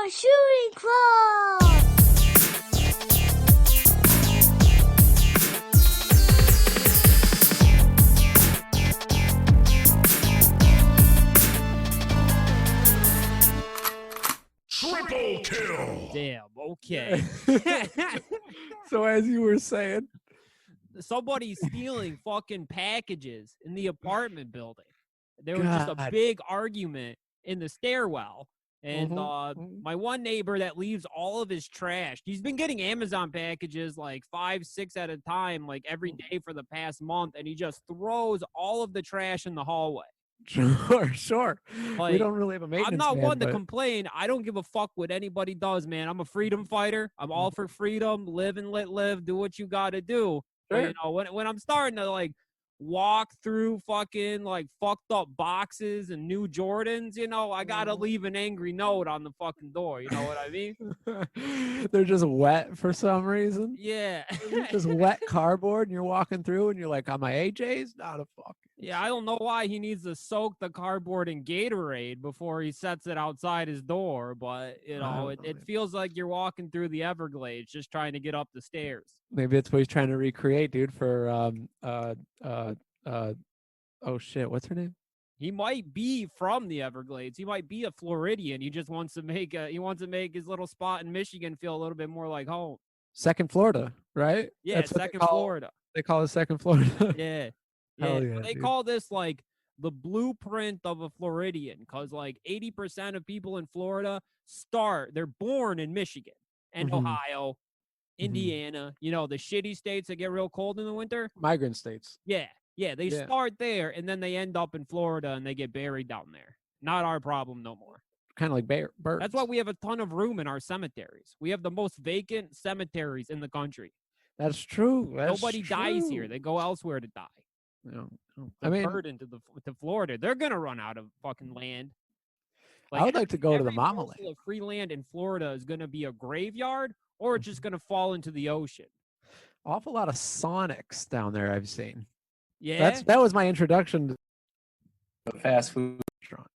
Shooting Club! Triple kill. Damn, okay. So as you were saying, Somebody's stealing fucking packages in the apartment building. There was just a God. big argument in the stairwell. And Mhm. my one neighbor that leaves all of his trash, he's been getting Amazon packages like 5, 6 at a time, like every day for the past month. And he just throws all of the trash in the hallway. Sure. We Like, don't really have a maintenance I'm not man, one to but complain. I don't give a fuck what anybody does, man. I'm a freedom fighter. I'm all for freedom. Live and let live. Do what you got to do. But, you know, when I'm starting to, like, walk through fucking, like, fucked up boxes and new Jordans, you know, I got to leave an angry note on the fucking door. You know what I mean? they're just wet for some reason. Yeah. Just wet cardboard, and you're walking through, and you're like, "On my AJ's, not a fucking." Yeah, I don't know why he needs to soak the cardboard in Gatorade before he sets it outside his door, but, you know, it feels like you're walking through the Everglades just trying to get up the stairs. Maybe it's what he's trying to recreate, dude. For oh shit, what's her name? He might be from the Everglades. He might be a Floridian. He just wants to make his little spot in Michigan feel a little bit more like home. Second Florida, right? Yeah, That's what second Florida. They call it Second Florida. Yeah. Hell Yeah. yeah, They dude. call this like the blueprint of a Floridian because like 80% of people in Florida they're born in Michigan and Mhm. Ohio, Indiana, you know, the shitty states that get real cold in the winter. Migrant states. Yeah. Yeah. They Yeah. start there and then they end up in Florida and they get buried down there. Not our problem no more. Kind of like birds. That's why we have a ton of room in our cemeteries. We have the most vacant cemeteries in the country. That's true. Nobody dies here. They go elsewhere to die. No. The burden to Florida. They're gonna run out of fucking land. I would like to go to the Mama parcel Land. of free land in Florida is gonna be a graveyard, or it's just gonna fall into the ocean. Awful lot of Sonics down there I've seen. Yeah, That was my introduction to the fast food restaurant.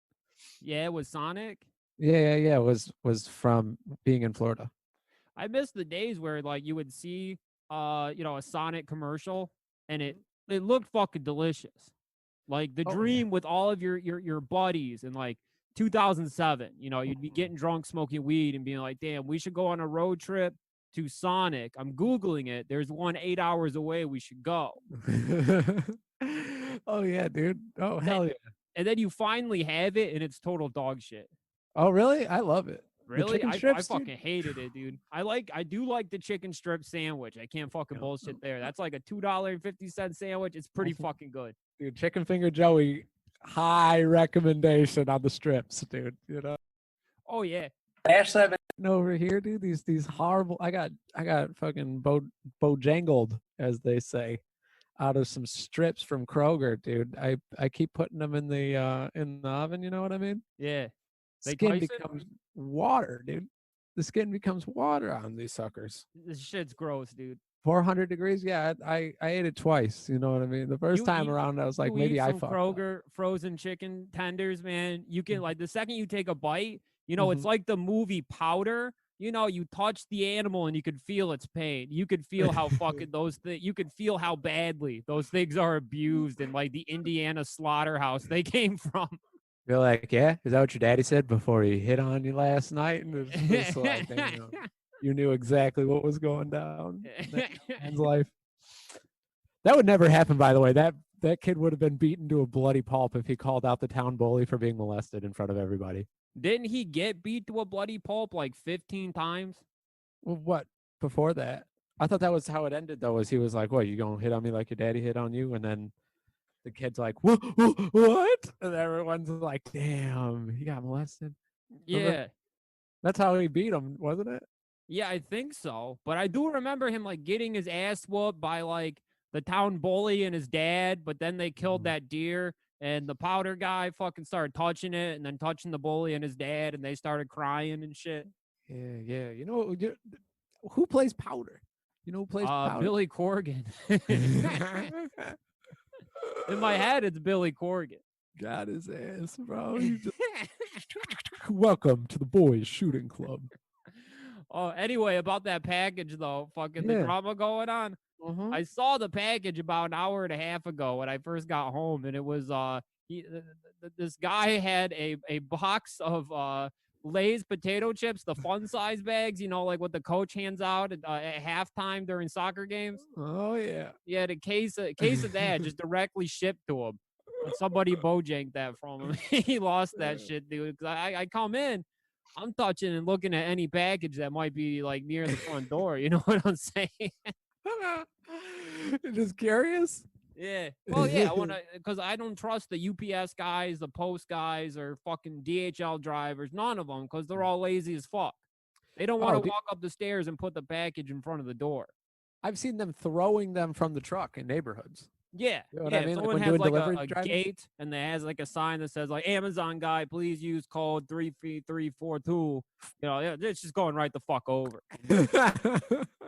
yeah, it was Sonic. Yeah. It was from being in Florida. I miss the days where like you would see you know, a Sonic commercial and it looked fucking delicious. Like the dream with all of your buddies in like 2007, you know, you'd be getting drunk, smoking weed and being like, damn, we should go on a road trip to Sonic. I'm Googling it. There's one 8 hours away. We should go. Oh yeah, dude. Oh hell yeah. And then you finally have it and it's total dog shit. Oh really? I love it. Really? I Strips, fucking hated it, dude. I do like the chicken strip sandwich. I can't fucking bullshit there. That's like a $2.50 sandwich. It's pretty fucking good. Dude, Chicken Finger Joey, high recommendation on the strips, dude. You know. Oh yeah. Actually, I've been over here, dude. These horrible. I got fucking bojangled, as they say, out of some strips from Kroger, dude. I keep putting them in the oven. You know what I mean? Yeah. Skin becomes water, dude. The skin becomes water on these suckers. This shit's gross, dude. 400 degrees. Yeah, I ate it twice. You know what I mean? The first time around, I was like, maybe I fucked Kroger frozen chicken tenders, man. You can like the second you take a bite, you know, it's like the movie Powder. You know, you touch the animal and you could feel its pain. You could feel how fucking you could feel how badly those things are abused in like the Indiana slaughterhouse they came from. You're like, yeah, is that what your daddy said before he hit on you last night? And it's like, you knew exactly what was going down in that man's life. That would never happen, by the way. That kid would have been beaten to a bloody pulp if he called out the town bully for being molested in front of everybody. Didn't he get beat to a bloody pulp like 15 times? Well, what? Before that? I thought that was how it ended, though, was he was like, what, you gonna hit on me like your daddy hit on you? And then the kid's like, what? And everyone's like, damn, he got molested. Yeah. That's how he beat him, wasn't it? Yeah, I think so. But I do remember him like getting his ass whooped by like the town bully and his dad, but then they killed that deer and the Powder guy fucking started touching it and then touching the bully and his dad and they started crying and shit. Yeah. You know, who plays Powder? You know who plays Powder? Billy Corgan. In my head, it's Billy Corgan. Got his ass, bro. He just Welcome to the boys shooting club. Oh, anyway, about that package though, fucking the Yeah. drama going on. Mm-hmm. I saw the package about an hour and a half ago when I first got home, and it was this guy had a box of Lay's potato chips, the fun size bags, you know, like what the coach hands out at halftime during soccer games. Oh yeah. He had a case of that just directly shipped to him. But somebody bojanked that from him. He lost that shit, dude. 'Cause I come in, I'm touching and looking at any package that might be like near the front door. You know what I'm saying? Just curious. Yeah. Well, yeah. I want to, because I don't trust the UPS guys, the post guys, or fucking DHL drivers. None of them, because they're all lazy as fuck. They don't want to walk up the stairs and put the package in front of the door. I've seen them throwing them from the truck in neighborhoods. Yeah. You know what Yeah. I mean? Like Someone when has doing like delivery a driving? gate and they has like a sign that says like Amazon guy, please use code 33342. You know, it's just going right the fuck over.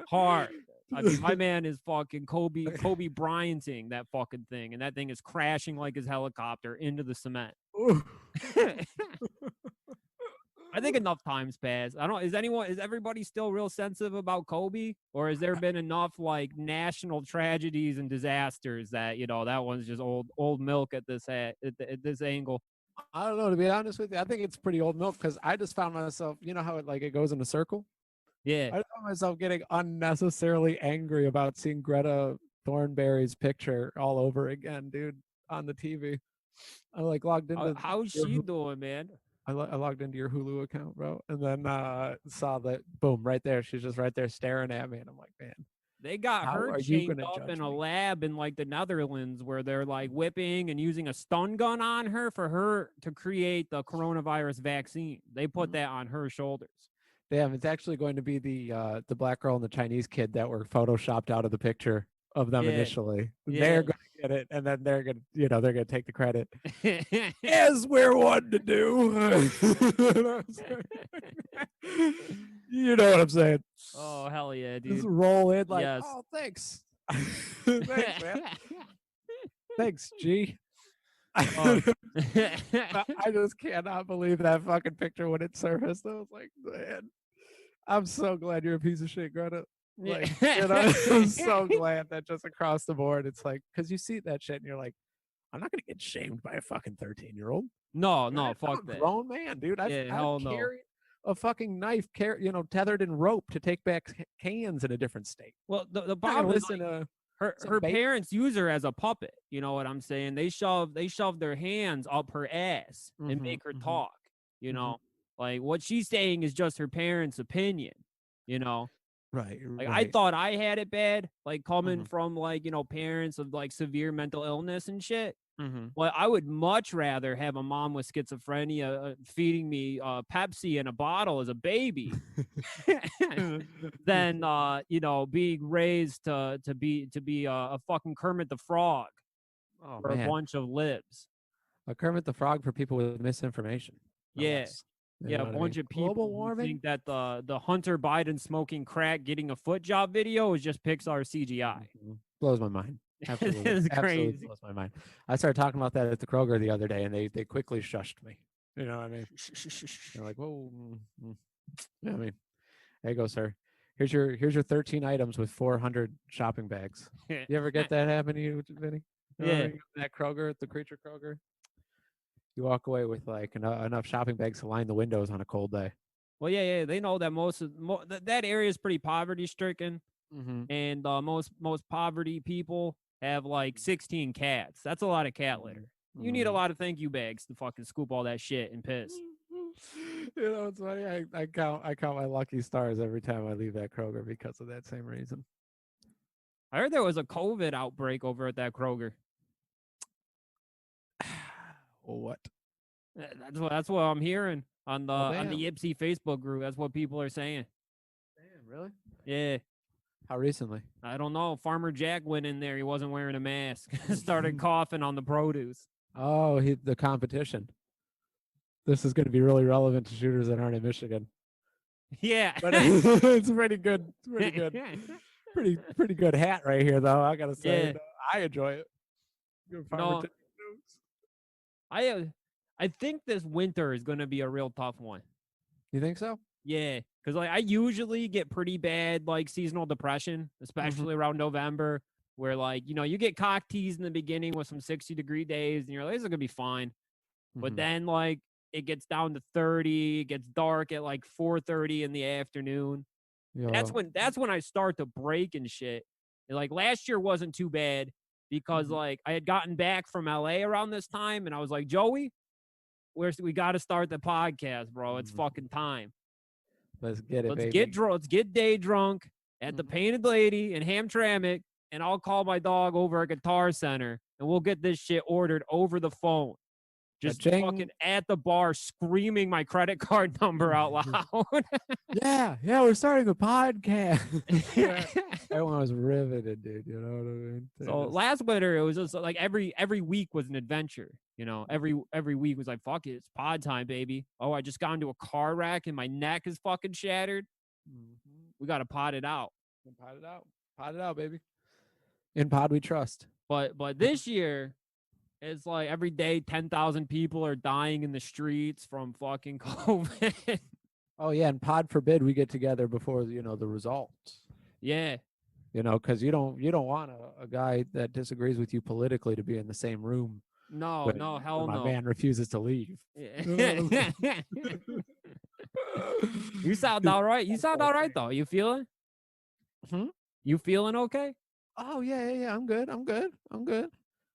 Hard. I mean, my man is fucking Kobe Bryanting that fucking thing, and that thing is crashing like his helicopter into the cement. I think enough times passed. I don't. Is everybody still real sensitive about Kobe, or has there been enough like national tragedies and disasters that that one's just old milk at this at this angle? I don't know, to be honest with you. I think it's pretty old milk because I just found myself, you know how it goes in a circle? Yeah. I found myself getting unnecessarily angry about seeing Greta Thornberry's picture all over again, dude, on the TV. I logged into How's she doing, man? I logged into your Hulu account, bro, and then saw that, boom, right there. She's just right there staring at me, and I'm like, man, they got how her are you chained gonna up judge in a me? lab in like the Netherlands where they're like whipping and using a stun gun on her for her to create the coronavirus vaccine. They put that on her shoulders. Damn, it's actually going to be the black girl and the Chinese kid that were photoshopped out of the picture of them initially. They're going to get it, and then they're going to, they're going to take the credit, as we're one to do. You know what I'm saying? Oh hell yeah, dude! Just roll in like, Yes. oh, thanks, thanks, man. Thanks, G. Oh. I just cannot believe that fucking picture when it surfaced. I was like, man, I'm so glad you're a piece of shit, Greta. Like, I'm so glad that just across the board, it's like, because you see that shit and you're like, I'm not gonna get shamed by a fucking 13-year-old. No, fuck I'm a that. grown man, dude. I've hell carried a fucking knife, tethered in rope to take back cans in a different state. Well, the problem is listen her parents use her as a puppet. You know what I'm saying? They shove their hands up her ass and make her talk. You know, like what she's saying is just her parents' opinion. You know, right? Like I thought I had it bad, like coming from like parents of like severe mental illness and shit. Well, I would much rather have a mom with schizophrenia feeding me Pepsi in a bottle as a baby than being raised to be a fucking Kermit the Frog for a bunch of libs. A Kermit the Frog for people with misinformation. Yeah. Yeah, a bunch of people who think that the Hunter Biden smoking crack getting a foot job video is just Pixar CGI. Blows my mind. Absolutely. It's Absolutely crazy. blows my mind. I started talking about that at the Kroger the other day, and they quickly shushed me. You know what I mean? They're like, whoa. Yeah, I mean, there you go, sir. Here's your 13 items with 400 shopping bags. You ever get that happen to you, Vinny? Yeah. That Kroger, the Creature Kroger. You walk away with like enough shopping bags to line the windows on a cold day. Well, yeah, they know that that area is pretty poverty stricken, and most poverty people have like 16 cats. That's a lot of cat litter. You need a lot of thank you bags to fucking scoop all that shit and piss. It's funny. I count my lucky stars every time I leave that Kroger because of that same reason. I heard there was a COVID outbreak over at that Kroger. What? That's what I'm hearing on the Yipsy Facebook group. That's what people are saying. Damn, really? Yeah. How recently? I don't know. Farmer Jack went in there. He wasn't wearing a mask. Started coughing on the produce. Oh, the competition. This is going to be really relevant to shooters that aren't in Michigan. Yeah. But it's pretty good. It's pretty good. pretty good hat right here, though. I got to say, I enjoy it. Good farmer I think this winter is gonna be a real tough one. You think so? Yeah, because like I usually get pretty bad like seasonal depression, especially around November, where like you get cock teased in the beginning with some 60-degree days, and you're like, this is gonna be fine. But then like it gets down to 30, it gets dark at like 4:30 in the afternoon. Yeah. That's when I start to break and shit. And, like last year wasn't too bad because like I had gotten back from LA around this time, and I was like, Joey, we got to start the podcast, bro. It's fucking time. Let's get it, Let's baby. get drunk. Let's get day drunk at the Painted Lady in Hamtramck, and I'll call my dog over at Guitar Center, and we'll get this shit ordered over the phone. Just fucking at the bar, screaming my credit card number out loud. Yeah, we're starting a podcast. Everyone was riveted, dude. You know what I mean? So last winter, it was just like every week was an adventure. Every week was like, fuck it, it's pod time, baby. Oh, I just got into a car wreck and my neck is fucking shattered. We got to pod it out. Pod it out, baby. In pod we trust. But this year, it's like every day 10,000 people are dying in the streets from fucking COVID. Oh yeah, and pod forbid we get together before the results. Yeah. Because you don't want a guy that disagrees with you politically to be in the same room. No, hell no. My man refuses to leave. Yeah. You sound all right. You sound all right though. You feeling? You feeling okay? Oh yeah. I'm good.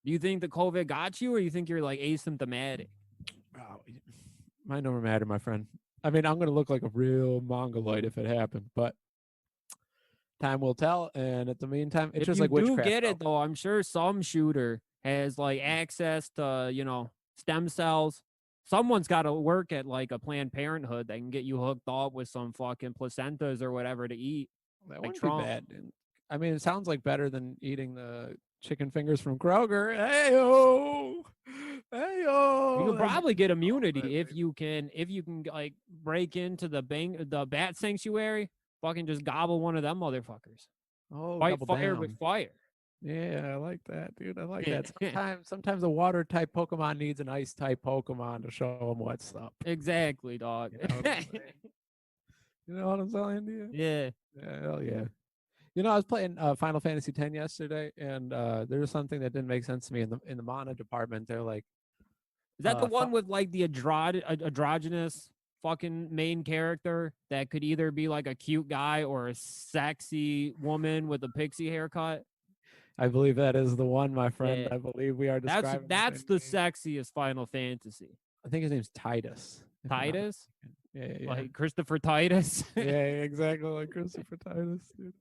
Do you think the COVID got you, or you think you're like asymptomatic? Oh, might never matter, my friend. I mean, I'm gonna look like a real mongoloid if it happened, but time will tell. And at the meantime, it's just like witchcraft. If you do get it though, I'm sure some shooter has like access to stem cells. Someone's got to work at like a Planned Parenthood that can get you hooked up with some fucking placentas or whatever to eat. That wouldn't be bad. I mean, it sounds like better than eating the chicken fingers from Kroger. Hey-o! You can probably get immunity if you can like break into the bat sanctuary. Fucking just gobble one of them motherfuckers. Oh, fight fire with fire. Yeah, I like that, dude. I like that. Sometimes a water type Pokemon needs an ice type Pokemon to show them what's up. Exactly, dog. You know what I'm saying to you? Yeah. Hell yeah. I was playing Final Fantasy X yesterday, and there was something that didn't make sense to me in the mana department. They're like, is that the one with like the androgynous fucking main character that could either be like a cute guy or a sexy woman with a pixie haircut? I believe that is the one, my friend. Yeah. I believe we are describing. That's the sexiest Final Fantasy. I think his name's Titus. Titus? Yeah. Like Christopher Titus? Yeah, exactly like Christopher Titus, dude.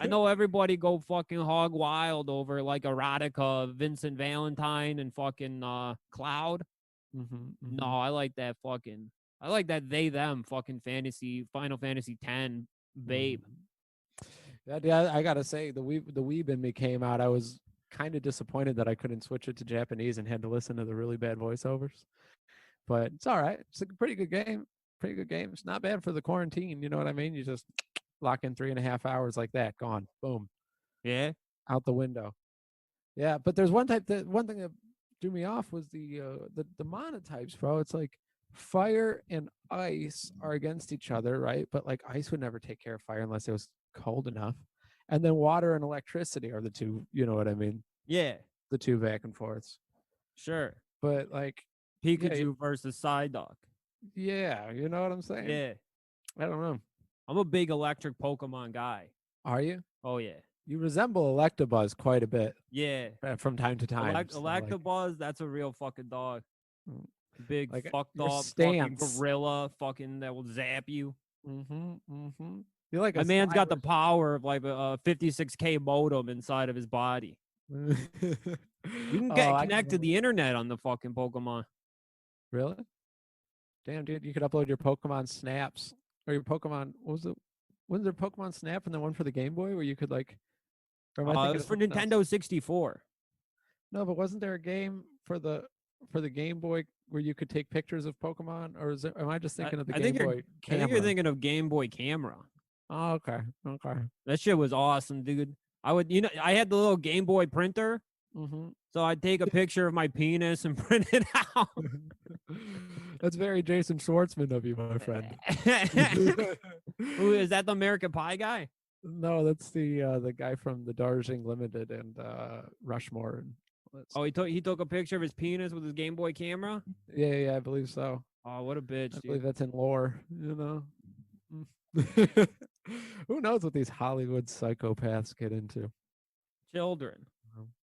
I know everybody go fucking hog wild over like erotica, Vincent Valentine and fucking Cloud. No, I like that they them fucking Final Fantasy X babe. Yeah, I gotta say the weeb in me came out. I was kind of disappointed that I couldn't switch it to Japanese and had to listen to the really bad voiceovers. But it's all right. It's a pretty good game. It's not bad for the quarantine. You know what I mean? You just lock in 3.5 hours like that. Gone. Boom. Yeah. Out the window. Yeah, but there's one thing that threw me off was the mana types, bro. It's like fire and ice are against each other, right? But like ice would never take care of fire unless it was cold enough. And then water and electricity are the two, you know what I mean? Yeah. The two back and forths. Sure. But like Pikachu versus Psyduck. Yeah, you know what I'm saying? Yeah. I don't know. I'm a big electric Pokemon guy. Are you? Oh, yeah. You resemble Electabuzz quite a bit. Yeah. From time to time. Electabuzz, that's a real fucking dog. Big like fucked up fucking gorilla fucking that will zap you. You're like a man's got the power of like a 56K modem inside of his body. You can get connected to the internet on the fucking Pokemon. Really? Damn, dude, you could upload your Pokemon snaps or your Pokemon. Wasn't there Pokemon Snap and then one for the Game Boy where you could like? It was for Nintendo 64. No, but wasn't there a game for the Game Boy where you could take pictures of Pokemon? Or am I just thinking of the Game Boy camera? I think you're thinking of Game Boy camera. Oh, okay. That shit was awesome, dude. I had the little Game Boy printer Mm-hmm. So I'd take a picture of my penis and print it out. That's very Jason Schwartzman of you, my friend. Who is that? The American Pie guy? No, that's the guy from the Darjeeling Limited and Rushmore and all that Oh, stuff. he took a picture of his penis with his Game Boy camera. Yeah, I believe so. Oh, what a bitch, I dude. believe that's in lore, you know. Who knows what these Hollywood psychopaths get into? Children,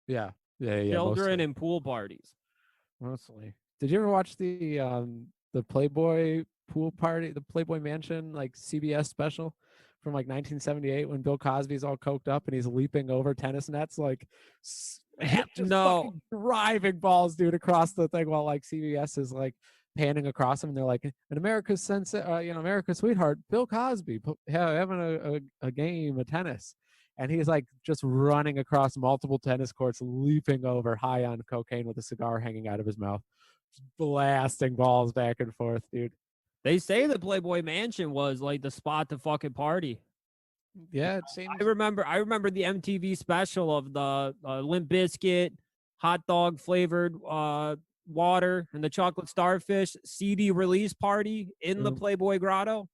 Yeah, children, mostly. and pool parties. Mostly. Did you ever watch the Playboy pool party, the Playboy Mansion, like CBS special from like 1978 when Bill Cosby's all coked up and he's leaping over tennis nets, like just No. fucking driving balls, dude, across the thing while like CBS is like panning across him and they're like, an America's America's sweetheart, Bill Cosby, having a game of tennis. And he's like just running across multiple tennis courts, leaping over high on cocaine with a cigar hanging out of his mouth, just blasting balls back and forth, dude. They say the Playboy Mansion was like the spot to fucking party. Yeah, it seems. I remember the MTV special of the Limp Bizkit hot dog flavored water and the chocolate starfish CD release party in the Playboy Grotto.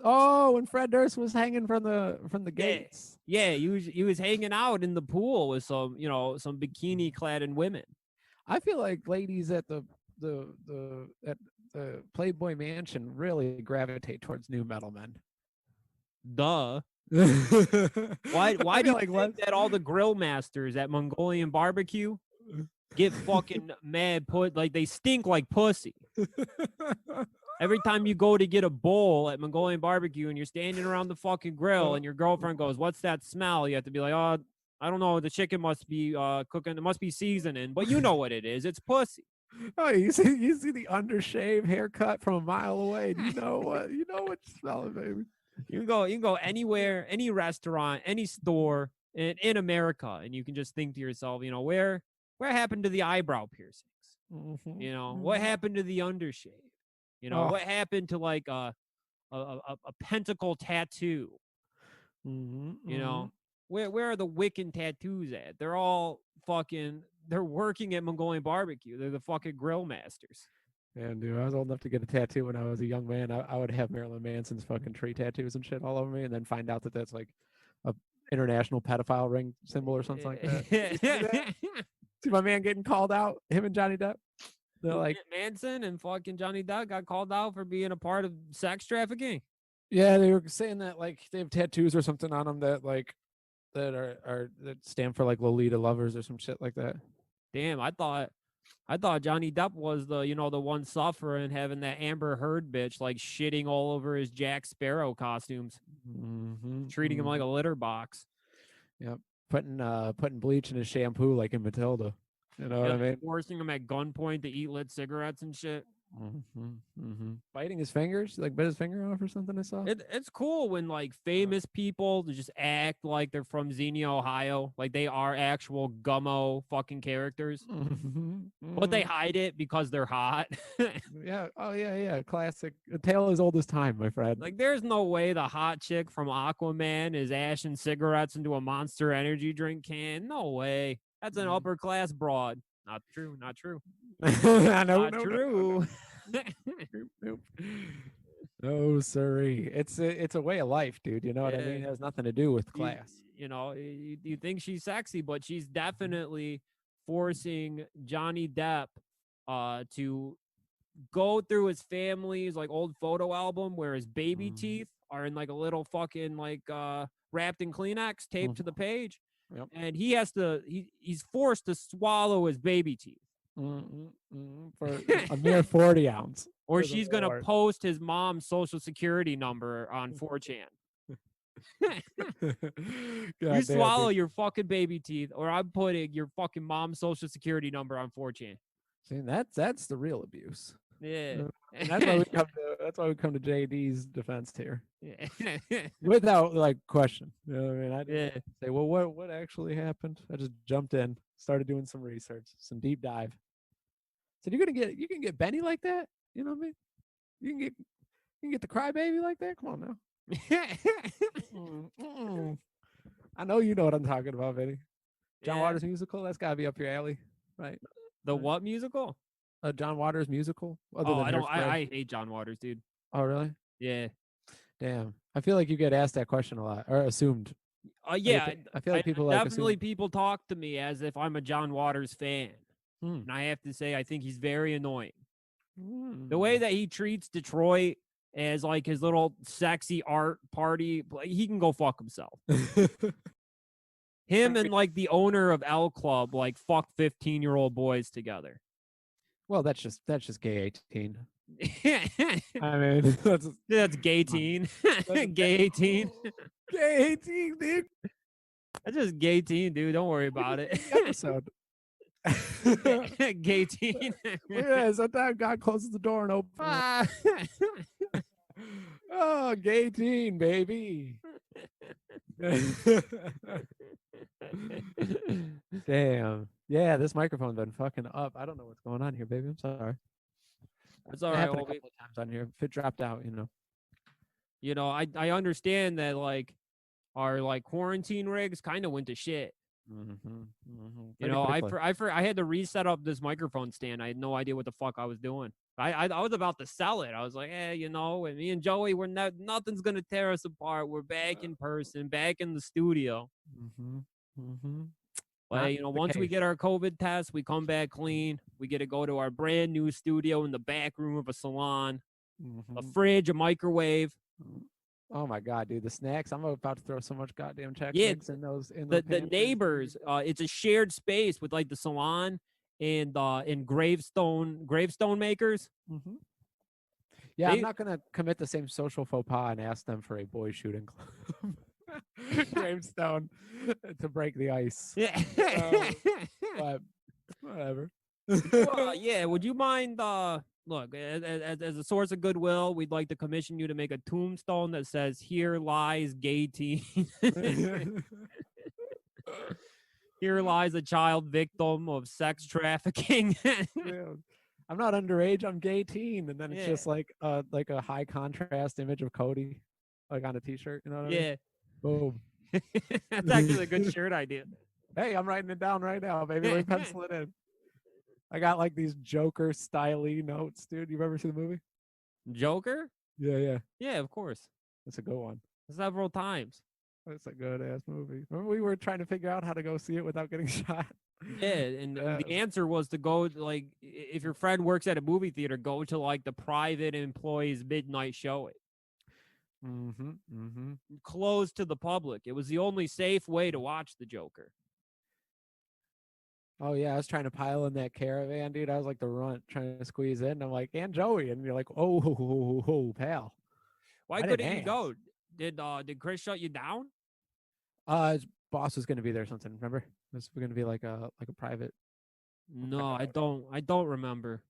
Oh, when Fred Durst was hanging from the gates. Yeah, he was hanging out in the pool with some bikini clad women. I feel like ladies at the Playboy Mansion really gravitate towards new metal men. Duh. Why do you think that all the grill masters at Mongolian barbecue get fucking mad like they stink like pussy? Every time you go to get a bowl at Mongolian barbecue and you're standing around the fucking grill and your girlfriend goes, "What's that smell?" You have to be like, "Oh, I don't know. The chicken must be cooking. It must be seasoning." But you know what it is. It's pussy. Oh, you see the undershave haircut from a mile away. You know what you smell it, baby. You can go anywhere, any restaurant, any store in America, and you can just think to yourself, where happened to the eyebrow piercings? Mm-hmm. What happened to the undershave? What happened to like a pentacle tattoo? Where are the Wiccan tattoos at? They're all they're working at Mongolian barbecue. They're the fucking grill masters. Yeah, dude, I was old enough to get a tattoo when I was a young man. I would have Marilyn Manson's fucking tree tattoos and shit all over me, and then find out that that's like a international pedophile ring symbol or something like that. See my man getting called out, him and Johnny Depp. They're like Manson and fucking Johnny Depp got called out for being a part of sex trafficking. Yeah, they were saying that like they have tattoos or something on them that like that stand for like Lolita lovers or some shit like that. Damn, I thought Johnny Depp was the the one suffering, having that Amber Heard bitch like shitting all over his Jack Sparrow costumes, treating him like a litter box. Yep, putting bleach in his shampoo like in Matilda. You know what I mean? Forcing him at gunpoint to eat lit cigarettes and shit. Biting his fingers, like bit his finger off or something. I saw. It's cool when like famous people just act like they're from Xenia, Ohio, like they are actual gummo fucking characters, but they hide it because they're hot. Yeah. Oh yeah. Classic. A tale as old as time, my friend. Like there's no way the hot chick from Aquaman is ashing cigarettes into a Monster Energy drink can. No way. That's an upper class broad. Not true. Not true. Not true. Nope. No, sorry. It's a way of life, dude. You know what I mean? It has nothing to do with class. You think she's sexy, but she's definitely forcing Johnny Depp to go through his family's like old photo album where his baby teeth are in like a little fucking like wrapped in Kleenex taped to the page. Yep. And he's forced to swallow his baby teeth. For a mere 40 ounce. Or she's going to post his mom's social security number on 4chan. You swallow your fucking baby teeth, or I'm putting your fucking mom's social security number on 4chan. See, that's the real abuse. Yeah. And that's why we come to JD's defense here. Yeah. Without like question. You know what I mean? I didn't say, well, what actually happened? I just jumped in, started doing some research, some deep dive. So you can get Benny like that? You know what I mean? You can get the crybaby like that? Come on now. I know you know what I'm talking about, Benny. John Yeah. Waters musical? That's got to be up your alley, right? The Right. what musical? A John Waters musical? Other Oh, than I don't. Hairspray? I hate John Waters, dude. Oh, really? Yeah. Damn. I feel like you get asked that question a lot, or assumed. Yeah. I feel like people like definitely assume. people talk to me as if I'm a John Waters fan, Hmm. and I have to say I think he's very annoying. Hmm. The way that he treats Detroit as like his little sexy art party, he can go fuck himself. Him and like the owner of L Club like fuck 15-year-old boys together. Well, that's just gay 18. That's I mean, gay teen. Gay 18. gay 18, dude. That's just gay teen, dude. Don't worry about it. Episode. Gay teen. Yeah, sometimes God closes the door and opens. Oh, gay teen, baby. Damn. Yeah, this microphone's been fucking up. I don't know what's going on here, baby. I'm sorry. That's all It right, happened a Obi. couple of times on here. If it dropped out, you know. You know, I understand that like our like quarantine rigs kind of went to shit. You know, I had to reset up this microphone stand. I had no idea what the fuck I was doing. I was about to sell it. I was like, you know, and me and Joey, we're not, nothing's gonna tear us apart. We're back in person, back in the studio. But you know, once we get our COVID test, we come back clean. We get to go to our brand new studio in the back room of a salon, a fridge, a microwave. Oh my god, dude, the snacks! I'm about to throw so much goddamn Chex Yeah, Mix in those. In the neighbors. It's a shared space with like the salon and gravestone makers. Yeah, I'm not gonna commit the same social faux pas and ask them for a boys shooting club. Gravestone to break the ice. Yeah. But whatever. Yeah. Would you mind? Look, as a source of goodwill, we'd like to commission you to make a tombstone that says, "Here lies gay teen." Here lies a child victim of sex trafficking. Yeah. I'm not underage. I'm gay teen, and then it's just Yeah. like a high contrast image of Kody, like on a T-shirt. You know what I mean? Yeah. Boom. That's actually a good shirt idea. Hey, I'm writing it down right now, baby. Let me pencil it in. I got like these Joker style-y notes, dude. You ever see the movie? Joker? Yeah. Yeah, of course. It's a good one. Several times. It's a good ass movie. Remember we were trying to figure out how to go see it without getting shot? Yeah, and the answer was to go like if your friend works at a movie theater, go to like the private employees midnight showing. Closed to the public. It was the only safe way to watch the Joker. Oh yeah, I was trying to pile in that caravan, dude. I was like the runt trying to squeeze in. I'm like, and Joey, and you're like, oh, pal. Why couldn't you go? Did Chris shut you down? His boss was gonna be there or something. Remember, this was gonna be like a private. No, I don't remember.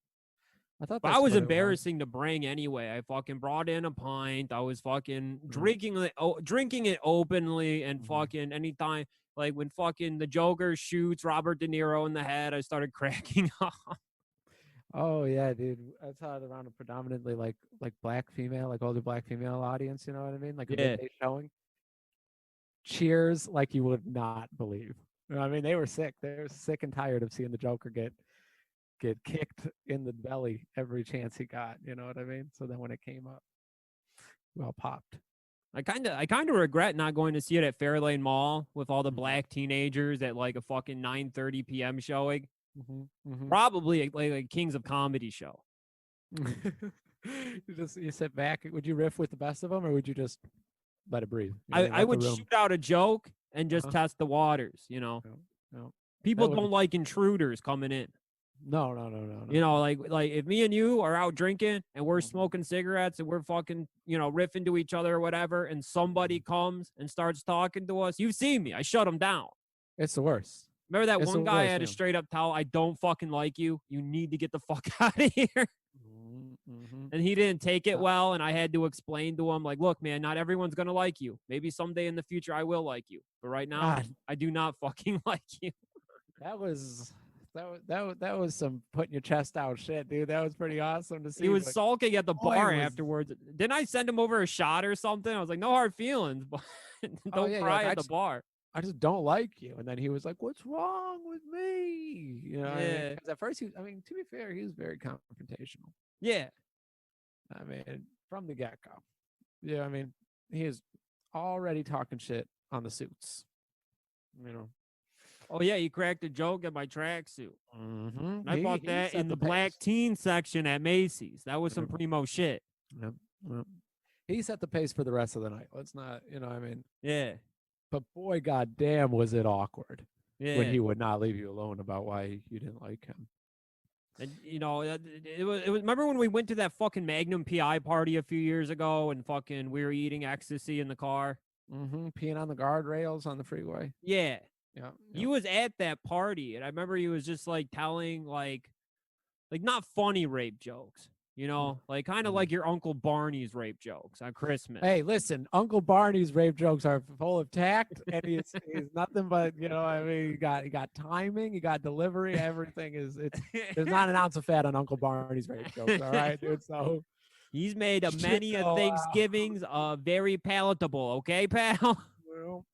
I thought But that's I was what it embarrassing to bring anyway. I fucking brought in a pint. I was fucking drinking it openly and fucking anytime. Like when fucking the Joker shoots Robert De Niro in the head, I started cracking up. Oh yeah, dude. I saw it around a predominantly like black female, like older black female audience. You know what I mean? Like a midday showing. Cheers like you would not believe. You know what I mean, they were sick. They were sick and tired of seeing the Joker get kicked in the belly every chance he got. You know what I mean? So then when it came up, well, popped. I kind of regret not going to see it at Fairlane Mall with all the black teenagers at like a fucking 9:30 p.m. showing. Probably like a Kings of Comedy show. You sit back. Would you riff with the best of them, or would you just let it breathe? I would shoot out a joke and just test the waters. You know, people don't like intruders coming in. No. You know, like if me and you are out drinking and we're smoking cigarettes and we're fucking, you know, riffing to each other or whatever, and somebody comes and starts talking to us, you've seen me. I shut them down. It's the worst. Remember that one guy had to straight up tell, I don't fucking like you. You need to get the fuck out of here. And he didn't take it well. And I had to explain to him, like, look, man, not everyone's going to like you. Maybe someday in the future I will like you. But right now, I do not fucking like you. That was some putting your chest out shit, dude. That was pretty awesome to see. He was sulking at the bar afterwards. Didn't I send him over a shot or something? I was like, no hard feelings, but don't cry at the bar. I just don't like you. And then he was like, what's wrong with me? You know, Yeah. because at first I mean, to be fair, he was very confrontational. Yeah. I mean, from the get-go. Yeah, I mean, he is already talking shit on the suits. You know. Oh yeah, he cracked a joke at my tracksuit. Mm-hmm. I bought that in the black teen section at Macy's. That was some primo shit. Yep. Yep. He set the pace for the rest of the night. Let's not, you know, I mean, Yeah. but boy, goddamn, was it awkward Yeah. when he would not leave you alone about why you didn't like him. And, you know, it was. Remember when we went to that fucking Magnum PI party a few years ago, and fucking we were eating ecstasy in the car? Mm-hmm. Peeing on the guardrails on the freeway. Yeah. Yeah. He was at that party, and I remember he was just like telling like not funny rape jokes, you know, like kind of like your Uncle Barney's rape jokes on Christmas. Hey, listen, Uncle Barney's rape jokes are full of tact, and he's nothing but, you know, I mean, he got timing, he got delivery, everything there's not an ounce of fat on Uncle Barney's rape jokes, all right, dude. So he's made a many a Thanksgivings very palatable, okay, pal? Well,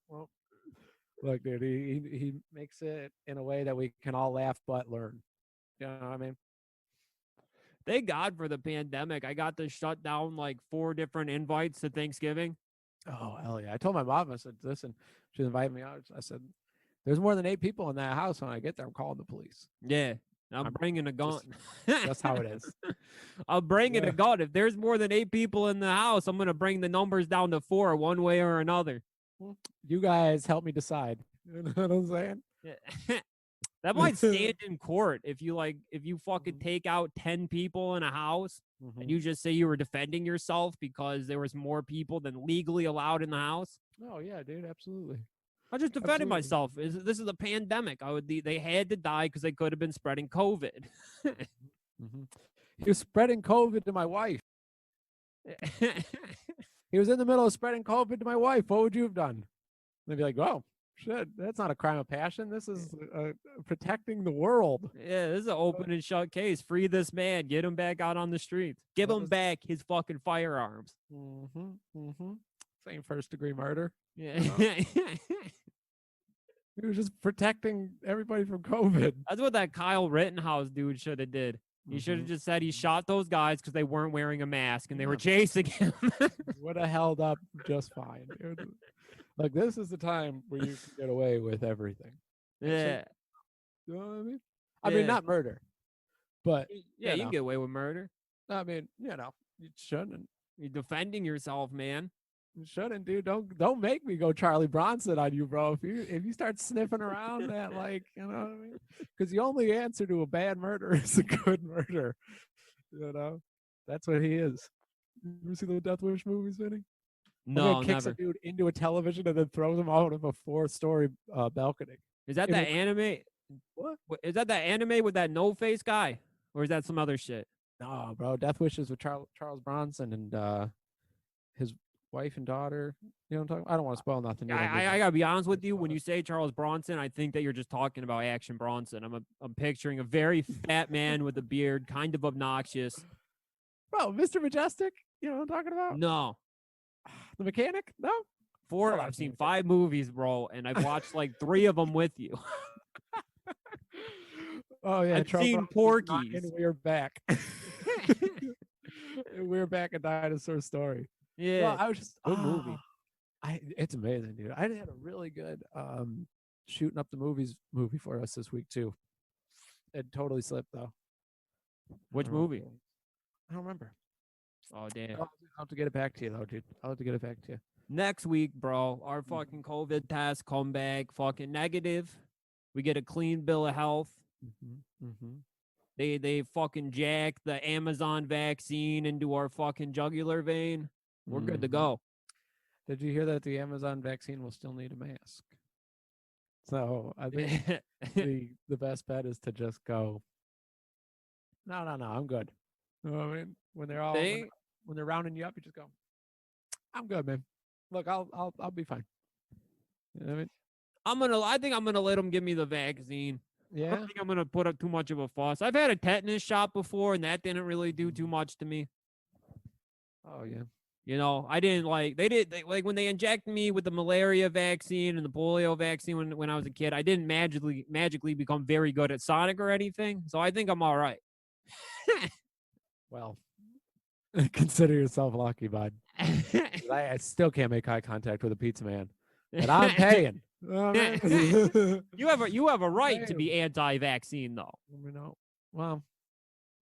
look, dude, he makes it in a way that we can all laugh but learn. You know what I mean? Thank God for the pandemic. I got to shut down like 4 different invites to Thanksgiving. Oh, hell yeah. I told my mom, I said, listen, she invited me out. I said, there's more than 8 people in that house. When I get there, I'm calling the police. Yeah. I'm bringing a gun. That's how it is. I'm bringing a gun. If there's more than 8 people in the house, I'm going to bring the numbers down to 4 one way or another. You guys help me decide. You know what I'm saying? Yeah. That might stand in court if you fucking take out 10 people in a house and you just say you were defending yourself because there was more people than legally allowed in the house. Oh yeah, dude, absolutely. I just defended myself. This is a pandemic. They had to die because they could have been spreading COVID. He was spreading COVID to my wife. He was in the middle of spreading COVID to my wife. What would you have done? They'd be like, oh, shit, that's not a crime of passion. This is protecting the world. Yeah, this is an open and shut case. Free this man. Get him back out on the streets. Give him back his fucking firearms. Same first degree murder. Yeah. He was just protecting everybody from COVID. That's what that Kyle Rittenhouse dude should have did. He should have just said he shot those guys because they weren't wearing a mask and they were chasing him. Would have held up just fine, dude. Like, this is the time where you can get away with everything. Yeah. You know what I mean? I mean, not murder, but yeah, you can get away with murder. I mean, you know, you shouldn't. You're defending yourself, man. You shouldn't, dude. Don't make me go Charlie Bronson on you, bro. If you start sniffing around that, like, you know what I mean? Because the only answer to a bad murder is a good murder. You know, that's what he is. You ever see the Death Wish movies, Vinny? No, kicks never. a dude into a television and then throws him out of a 4th-story balcony. Is that that anime? What? Is that that anime with that no-face guy? Or is that some other shit? No, bro. Death Wishes with Charles Bronson and his wife and daughter. You know what I'm talking about? I don't want to spoil nothing. I gotta be honest with you. When you say Charles Bronson, I think that you're just talking about Action Bronson. I'm picturing a very fat man with a beard, kind of obnoxious. Bro, Mr. Majestic? You know what I'm talking about? No. The Mechanic? No? I've seen 5 movies, bro, and I've watched like 3 of them with you. Oh, yeah. I've seen Porky's. And we're back. We're back, a dinosaur story. Yeah. Well, I was just good movie. It's amazing, dude. I had a really good shooting up the movie for us this week too. It totally slipped though. Which movie? I don't remember. Oh damn. I'll have to get it back to you though, dude. I'll have to get it back to you. Next week, bro, our fucking COVID test come back fucking negative. We get a clean bill of health. They fucking jack the Amazon vaccine into our fucking jugular vein. We're good to go. Did you hear that the Amazon vaccine will still need a mask? So I think the best bet is to just go, no, I'm good. You know what I mean? When they're all when they're rounding you up, you just go, I'm good, man. Look, I'll be fine. You know what I mean? I think I'm gonna let them give me the vaccine. Yeah. I don't think I'm gonna put up too much of a fuss. I've had a tetanus shot before, and that didn't really do too much to me. Oh yeah. You know, I didn't like like when they injected me with the malaria vaccine and the polio vaccine when I was a kid, I didn't magically become very good at Sonic or anything. So I think I'm all right. Well, consider yourself lucky, bud. 'Cause I still can't make eye contact with a pizza man, and I'm paying. You know what I mean? You have a right to Damn. be anti-vaccine though. You know, well,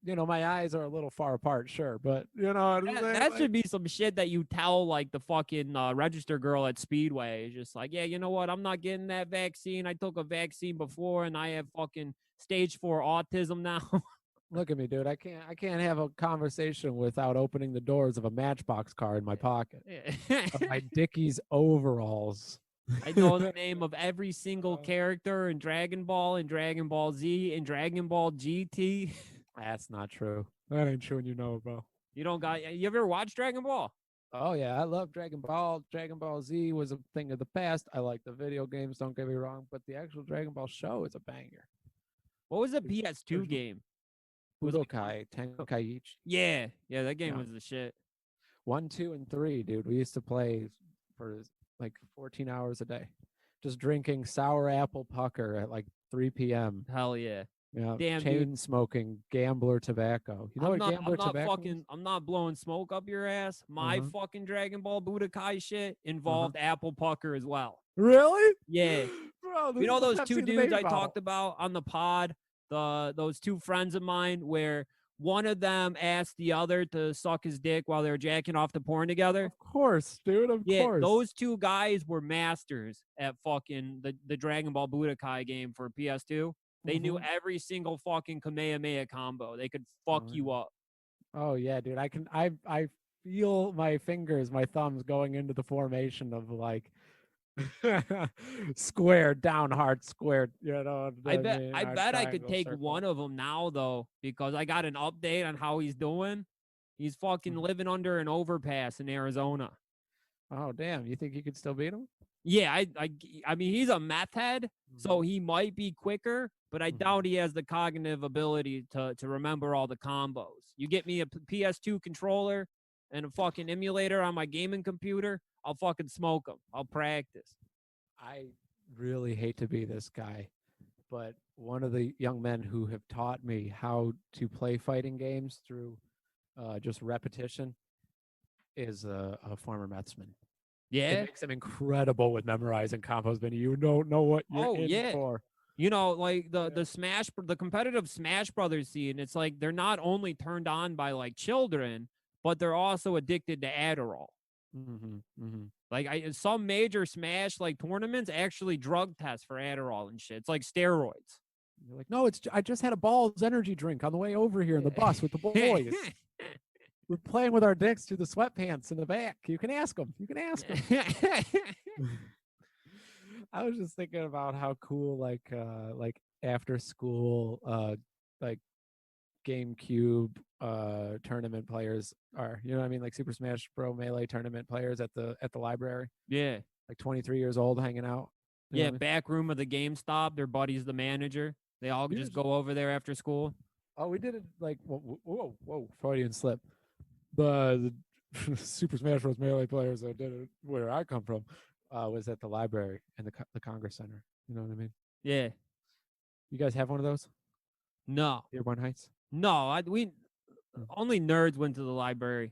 my eyes are a little far apart, sure, but you know what I'm saying? That should be some shit that you tell like the fucking register girl at Speedway. It's just like, yeah, you know what? I'm not getting that vaccine. I took a vaccine before, and I have fucking stage 4 autism now. Look at me, dude. I can't have a conversation without opening the doors of a Matchbox car in my pocket of my Dickies overalls. I know the name of every single character in Dragon Ball and Dragon Ball Z and Dragon Ball GT. That's not true. That ain't true, and you know, bro. You ever watched Dragon Ball? Oh yeah, I love Dragon Ball. Dragon Ball Z was a thing of the past. I like the video games, don't get me wrong, but the actual Dragon Ball show is a banger. What was the PS2 game? Was it Budokai Tenkaichi. Yeah, that game Yeah. was the shit. 1, 2, and 3, dude. We used to play for like 14 hours a day, just drinking sour apple pucker at like 3 p.m. Hell yeah. Damn, chain dude. smoking gambler tobacco. You know what gambler tobacco is? I'm not blowing smoke up your ass. My fucking Dragon Ball Budokai shit involved apple pucker as well. Really? Yeah. Bro, You know those two dudes I talked about on the pod? Those two friends of mine where one of them asked the other to suck his dick while they were jacking off the porn together. Of course, dude. Of course. Those two guys were masters at fucking the Dragon Ball Budokai game for PS2. They knew every single fucking Kamehameha combo. They could fuck you up. Oh yeah, dude. I feel my fingers, my thumbs going into the formation of like square, down, heart, squared. You know. I bet I could take one of them now though, because I got an update on how he's doing. He's fucking living under an overpass in Arizona. Oh damn! You think you could still beat him? Yeah, I mean he's a meth head, so he might be quicker, but I doubt he has the cognitive ability to remember all the combos. You get me a PS2 controller and a fucking emulator on my gaming computer, I'll fucking smoke him. I'll practice. I really hate to be this guy, but one of the young men who have taught me how to play fighting games through just repetition is a former Metsman. Yeah, it makes him incredible with memorizing combos, Benny. You don't know what you're in for. You know, like the competitive Smash Brothers scene. It's like they're not only turned on by like children, but they're also addicted to Adderall. Like some major Smash like tournaments actually drug test for Adderall and shit. It's like steroids. You're like, no, I just had a Balls energy drink on the way over here in the bus with the boys. We're playing with our dicks through the sweatpants in the back. You can ask them. I was just thinking about how cool like after school like GameCube tournament players are. You know what I mean? Like Super Smash Bros. Melee tournament players at the library. Yeah. Like 23 years old hanging out. Yeah, back room of the GameStop. Their buddy's the manager. They all just go over there after school. Oh, we did it like whoa, Freudian slip. The Super Smash Bros. Melee players that did it where I come from was at the library and the Congress Center. You know what I mean? Yeah. You guys have one of those? No. Dearborn Heights? No, we only nerds went to the library.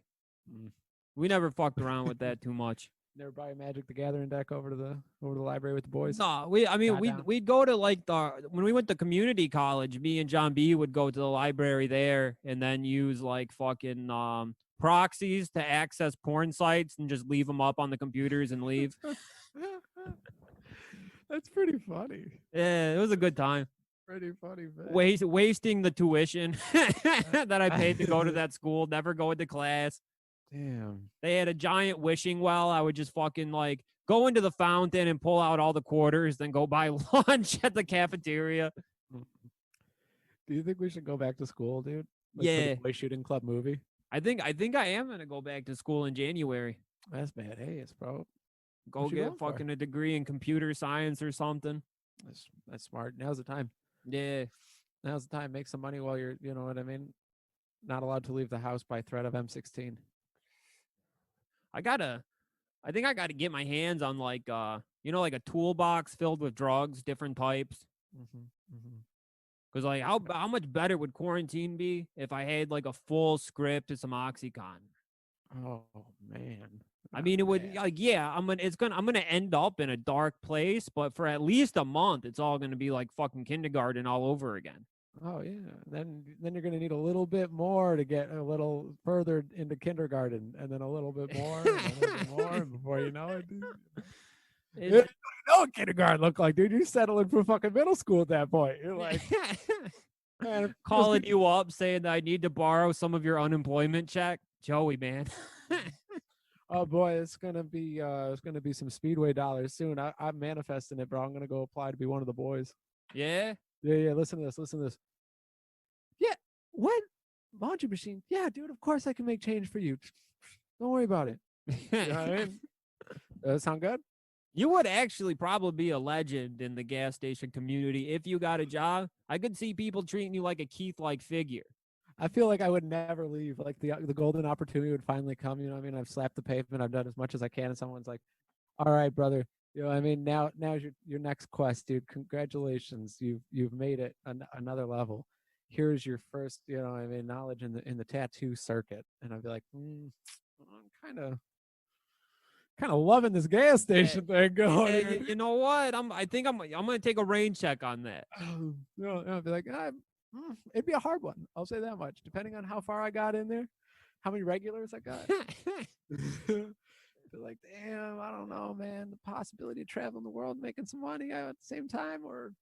We never fucked around with that too much. Never buy a Magic the Gathering deck over to the library with the boys? No, we'd go to like when we went to community college, me and John B would go to the library there and then use like fucking proxies to access porn sites and just leave them up on the computers and leave. That's pretty funny. Yeah, it was a good time. Pretty funny, man. Wasting the tuition that I paid to go to that school, never going to class. Damn. They had a giant wishing well. I would just fucking like go into the fountain and pull out all the quarters, then go buy lunch at the cafeteria. Do you think we should go back to school, dude? Like yeah. Boy Shooting Club movie? I think I am gonna go back to school in January. That's badass, bro. Go get fucking a degree in computer science or something. That's smart. Now's the time. Yeah. Now's the time. Make some money while you're, you know what I mean? Not allowed to leave the house by threat of M16. I think I gotta get my hands on like like a toolbox filled with drugs, different types. Mm-hmm. Mm-hmm. Cause like how much better would quarantine be if I had like a full script of some OxyContin? Oh man. I Oh, mean, it would man. like yeah, I'm gonna end up in a dark place, but for at least a month, it's all gonna be like fucking kindergarten all over again. Oh yeah. Then you're gonna need a little bit more to get a little further into kindergarten, and then a little bit more, and a little bit more, and before you know it, dude. You don't It- know what kindergarten look like, dude. You're settling for fucking middle school at that point. You're like, man, it feels calling good. you up saying that I need to borrow some of your unemployment check, Joey, man. Oh boy, it's gonna be some speedway dollars soon. I'm manifesting it, bro. I'm gonna go apply to be one of the boys. Yeah. Yeah. Listen to this. Listen to this. Yeah. What? Laundry machine? Yeah, dude. Of course I can make change for you. Don't worry about it. You know what I mean? Does that sound good? You would actually probably be a legend in the gas station community if you got a job. I could see people treating you like a Keith-like figure. I feel like I would never leave. Like the golden opportunity would finally come. You know what I mean? I've slapped the pavement. I've done as much as I can, and someone's like, "All right, brother. You know what I mean? Now's your next quest, dude. Congratulations. You've made it another level. Here's your first, you know what I mean, knowledge in the tattoo circuit." And I'd be like, I'm kind of loving this gas station thing going. Hey, you know what? I think I'm gonna take a rain check on that. I'd be like, it'd be a hard one. I'll say that much. Depending on how far I got in there, how many regulars I got. Be like, damn, I don't know, man. The possibility of traveling the world, making some money at the same time, or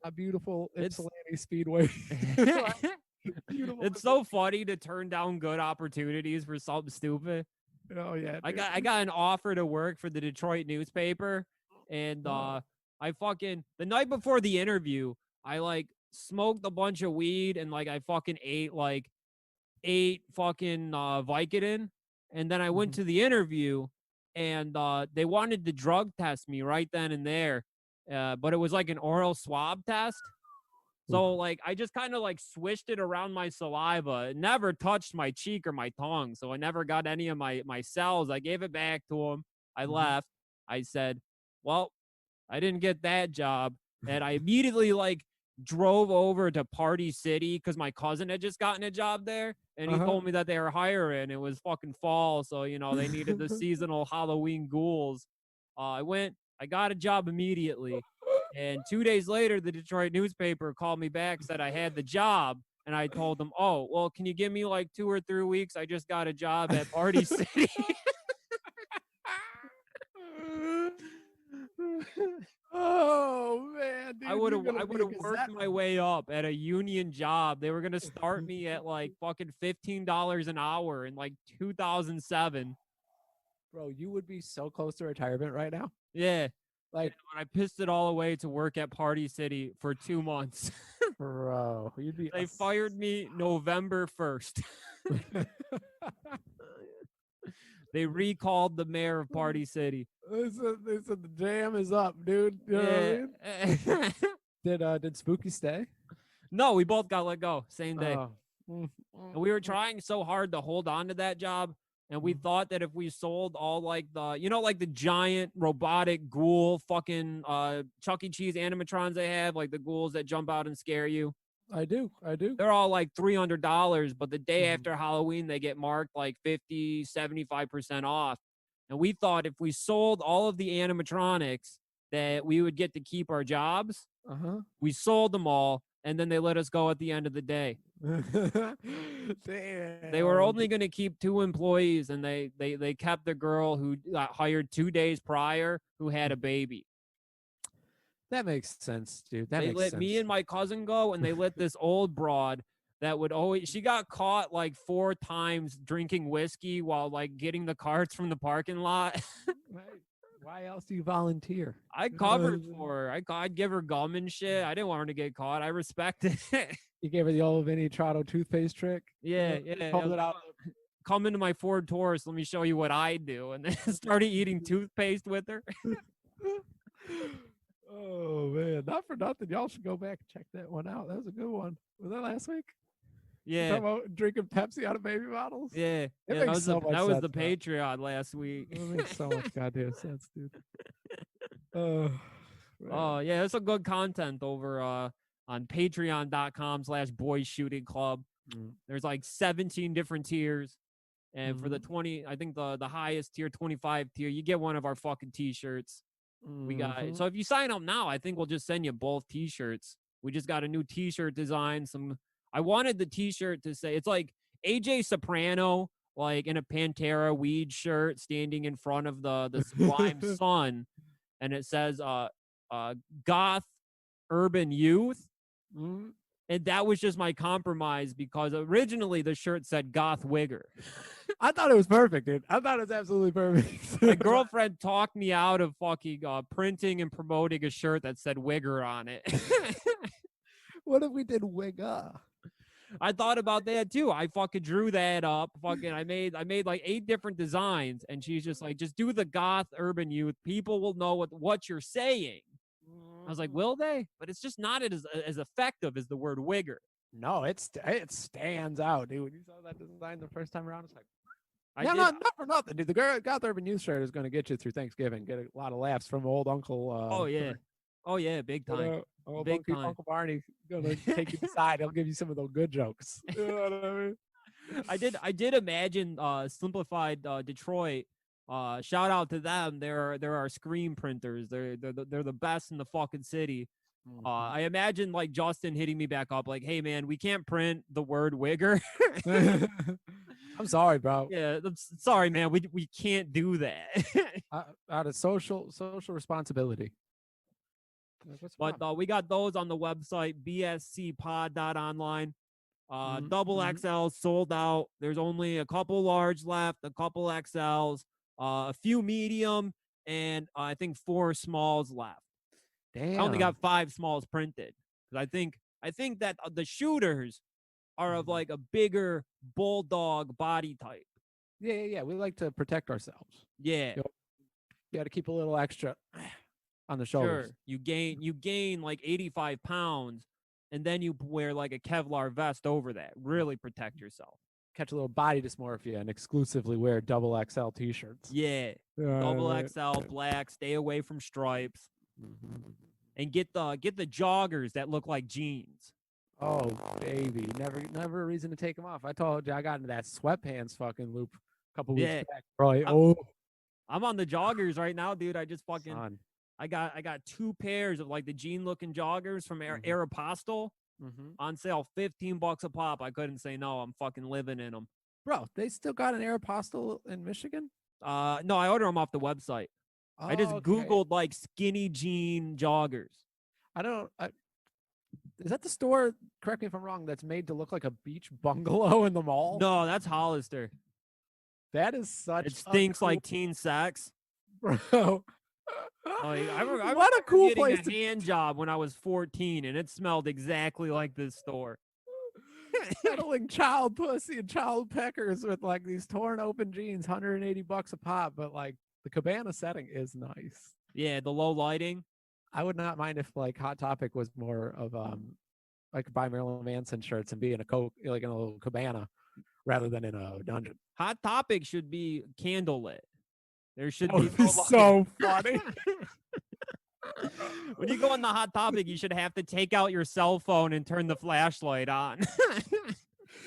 my beautiful Ypsilanti Speedway. Beautiful. It's so funny to turn down good opportunities for something stupid. Oh yeah, I dude. got an offer to work for the Detroit newspaper, and Oh. I fucking the night before the interview, I like smoked a bunch of weed and like I fucking ate like 8 fucking Vicodin, and then I went Mhm. to the interview, and they wanted to drug test me right then and there, but it was like an oral swab test. So Oof. like I just kind of like swished it around my saliva. It never touched my cheek or my tongue, so I never got any of my cells. I gave it back to him. I Mhm. left. I said, "Well, I didn't get that job," and I immediately like drove over to Party City because my cousin had just gotten a job there, and he Uh-huh. told me that they were hiring. It was fucking fall, so they needed the seasonal Halloween ghouls. I went. I got a job immediately. And 2 days later, the Detroit newspaper called me back, said I had the job. And I told them, "Oh, well, can you give me like 2 or 3 weeks? I just got a job at Party City." Oh man, dude, I would you're have gonna I be would a have worked gazette. my way up at a union job. They were gonna start me at like fucking $15 an hour in like 2007. Bro, you would be so close to retirement right now. Yeah. Like, And I pissed it all away to work at Party City for 2 months. bro, you'd be They fired me November 1st. They recalled the mayor of Party City. They said the jam is up, dude. You know what I Yeah. mean? Did Spooky stay? No, we both got let go same day. Oh. And we were trying so hard to hold on to that job. And we thought that if we sold all like like the giant robotic ghoul fucking Chuck E. Cheese animatrons they have, like the ghouls that jump out and scare you. I do. They're all like $300, but the day Mhm. after Halloween, they get marked like 50, 75% off. And we thought if we sold all of the animatronics that we would get to keep our jobs. Uh-huh. We sold them all, and then they let us go at the end of the day. Damn. They were only going to keep 2 employees, and they kept the girl who got hired 2 days prior who had a baby. That makes sense, dude. That They makes let sense. me and my cousin go, and they let this old broad that would always, she got caught like 4 times drinking whiskey while like getting the carts from the parking lot. Why else do you volunteer? I covered for her. I'd give her gum and shit. I didn't want her to get caught. I respected it. You gave her the old Vinnie Trotto toothpaste trick. Yeah. Hold it out. Come into my Ford Taurus. Let me show you what I do. And then started eating toothpaste with her. Oh man, not for nothing. Y'all should go back and check that one out. That was a good one. Was that last week? Yeah. Talking about drinking Pepsi out of baby bottles. Yeah. It Yeah, makes so much that was sense, the bro. Patreon last week. It makes so much goddamn sense, dude. Oh, Oh, yeah, there's some good content over on patreon.com/boys shooting club. Mm. There's like 17 different tiers. And for the Mhm. 20, I think the highest tier, 25 tier, you get one of our fucking t-shirts. We got Mhm. so if you sign up now, I think we'll just send you both t-shirts. We just got a new t-shirt design. I wanted the t-shirt to say it's like AJ Soprano, like in a Pantera weed shirt, standing in front of the sublime sun, and it says goth urban youth. Mm. And that was just my compromise because originally the shirt said goth wigger. I thought it was perfect, dude. I thought it was absolutely perfect. My girlfriend talked me out of fucking printing and promoting a shirt that said wigger on it. What if we did wigga? I thought about that too. I fucking drew that up. Fucking I made like 8 different designs, and she's just like, just do the goth urban youth. People will know what you're saying. I was like, will they? But it's just not as effective as the word wigger. No, it stands out, dude. When you saw that design the first time around, it's like, I yeah, did. not for nothing, dude. The Goth Urban Youth shirt is going to get you through Thanksgiving. Get a lot of laughs from old Uncle. Oh yeah, oh yeah, big time. Old Big time. Uncle Barney gonna take you aside. He'll give you some of those good jokes. You know what I mean? I did imagine Simplified Detroit. Shout out to them. They're our screen printers. They're the best in the fucking city. I imagine like Justin hitting me back up like, hey man, we can't print the word wigger. I'm sorry, bro. Yeah, sorry man, we can't do that. Out of social responsibility. Like, what's wrong? But we got those on the website bscpod.online. Double XL sold out. There's only a couple large left, a couple XLs, a few medium, and I think 4 smalls left. Damn. I only got 5 smalls printed because I think that the shooters are of like a bigger bulldog body type. Yeah. We like to protect ourselves. Yeah, You got to keep a little extra on the shoulders. sure. You gain like 85 pounds, and then you wear like a Kevlar vest over that. Really protect yourself. Catch a little body dysmorphia and exclusively wear double XL t-shirts. Yeah, double XL black. Stay away from stripes, and get the joggers that look like jeans. Oh baby, never a reason to take them off. I told you I got into that sweatpants fucking loop a couple weeks back, bro. I'm on the joggers right now, dude. I just fucking Son. I got 2 pairs of like the jean looking joggers from Aeropostale on sale, $15 a pop. I couldn't say no. I'm fucking living in them. Bro, they still got an Aeropostale in Michigan? No, I order them off the website. I just Googled like skinny jean joggers. Is that the store, correct me if I'm wrong, that's made to look like a beach bungalow in the mall? No, that's Hollister. That is such It stinks like teen sex. Bro. I what a cool place to hand job when I was 14, and it smelled exactly like this store. Peddling child pussy and child peckers with like these torn open jeans, $180 a pop, but like the cabana setting is nice. Yeah, the low lighting. I would not mind if like Hot Topic was more of like buy Marilyn Manson shirts and be in a like in a little cabana rather than in a dungeon. Hot Topic should be candlelit. There should That would be be so funny. When you go on the Hot Topic, you should have to take out your cell phone and turn the flashlight on.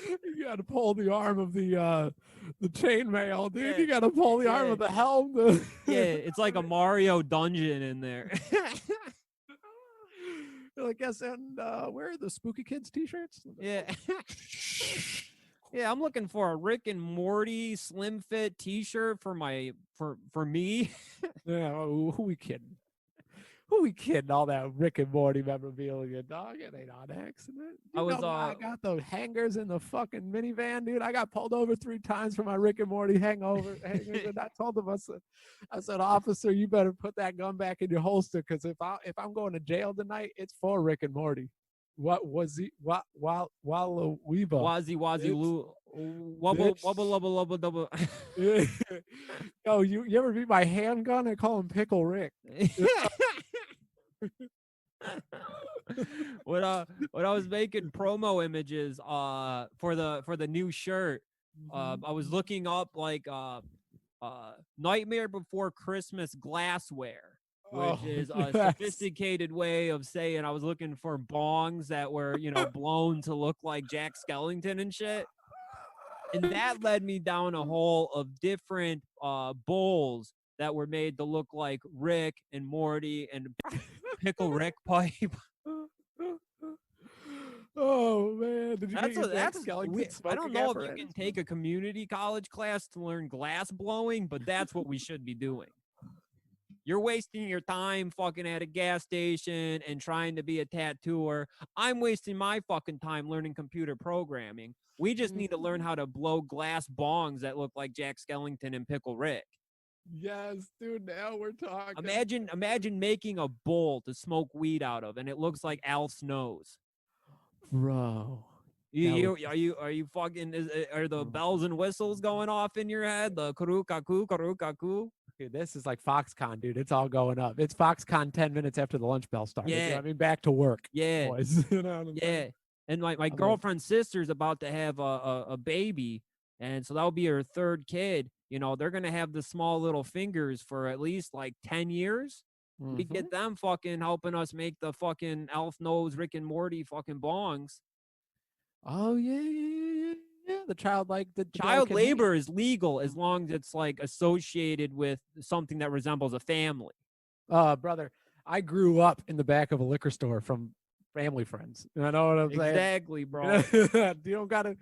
You got to pull the arm of the chainmail, dude. Yeah. You got to pull the arm of the helm. Yeah, it's like a Mario dungeon in there. I guess, and where are the Spooky Kids t-shirts? Yeah. Yeah, I'm looking for a Rick and Morty slim fit t-shirt for me. Yeah, who we kidding? Who we kidding? All that Rick and Morty memorabilia, dog. It ain't on accident. I got the hangers in the fucking minivan, dude. I got pulled over 3 times for my Rick and Morty hangers, and I told them, I said, officer, you better put that gun back in your holster, because if I'm going to jail tonight, it's for Rick and Morty. What was he? Waluweeba. Wazi Lou. Wubble wubble wubble wubble double. Yo, you ever beat my handgun? I call him Pickle Rick. when I was making promo images for the new shirt, I was looking up like Nightmare Before Christmas glassware, which is a yes. sophisticated way of saying I was looking for bongs that were, you know, blown to look like Jack Skellington and shit. And that led me down a hole of different bowls that were made to look like Rick and Morty and Pickle Rick pipe. Oh man, did you get your Jack That's Skellington I smoking don't know if you apparatus? can take a community college class to learn glass blowing, but that's what we should be doing. You're wasting your time fucking at a gas station and trying to be a tattooer. I'm wasting my fucking time learning computer programming. We just need to learn how to blow glass bongs that look like Jack Skellington and Pickle Rick. Yes, dude. Now we're talking. Imagine making a bowl to smoke weed out of, and it looks like Alf's nose. Bro. Are you fucking? Are the bells and whistles going off in your head? The karukaku karukaku. Dude, this is like Foxconn, dude. It's all going up. It's Foxconn 10 minutes after the lunch bell started. Yeah. You know what I mean, back to work. Yeah. Boys. You know what I'm Yeah. saying? And my I'm girlfriend's sister's about to have a baby, and so that'll be her third kid. You know, they're gonna have the small little fingers for at least like 10 years. We get them fucking helping us make the fucking Elf Nose Rick and Morty fucking bongs. Oh yeah. The child Child labor is legal as long as it's like associated with something that resembles a family. Brother, I grew up in the back of a liquor store from family friends. You know what I'm saying? Exactly, bro. You don't gotta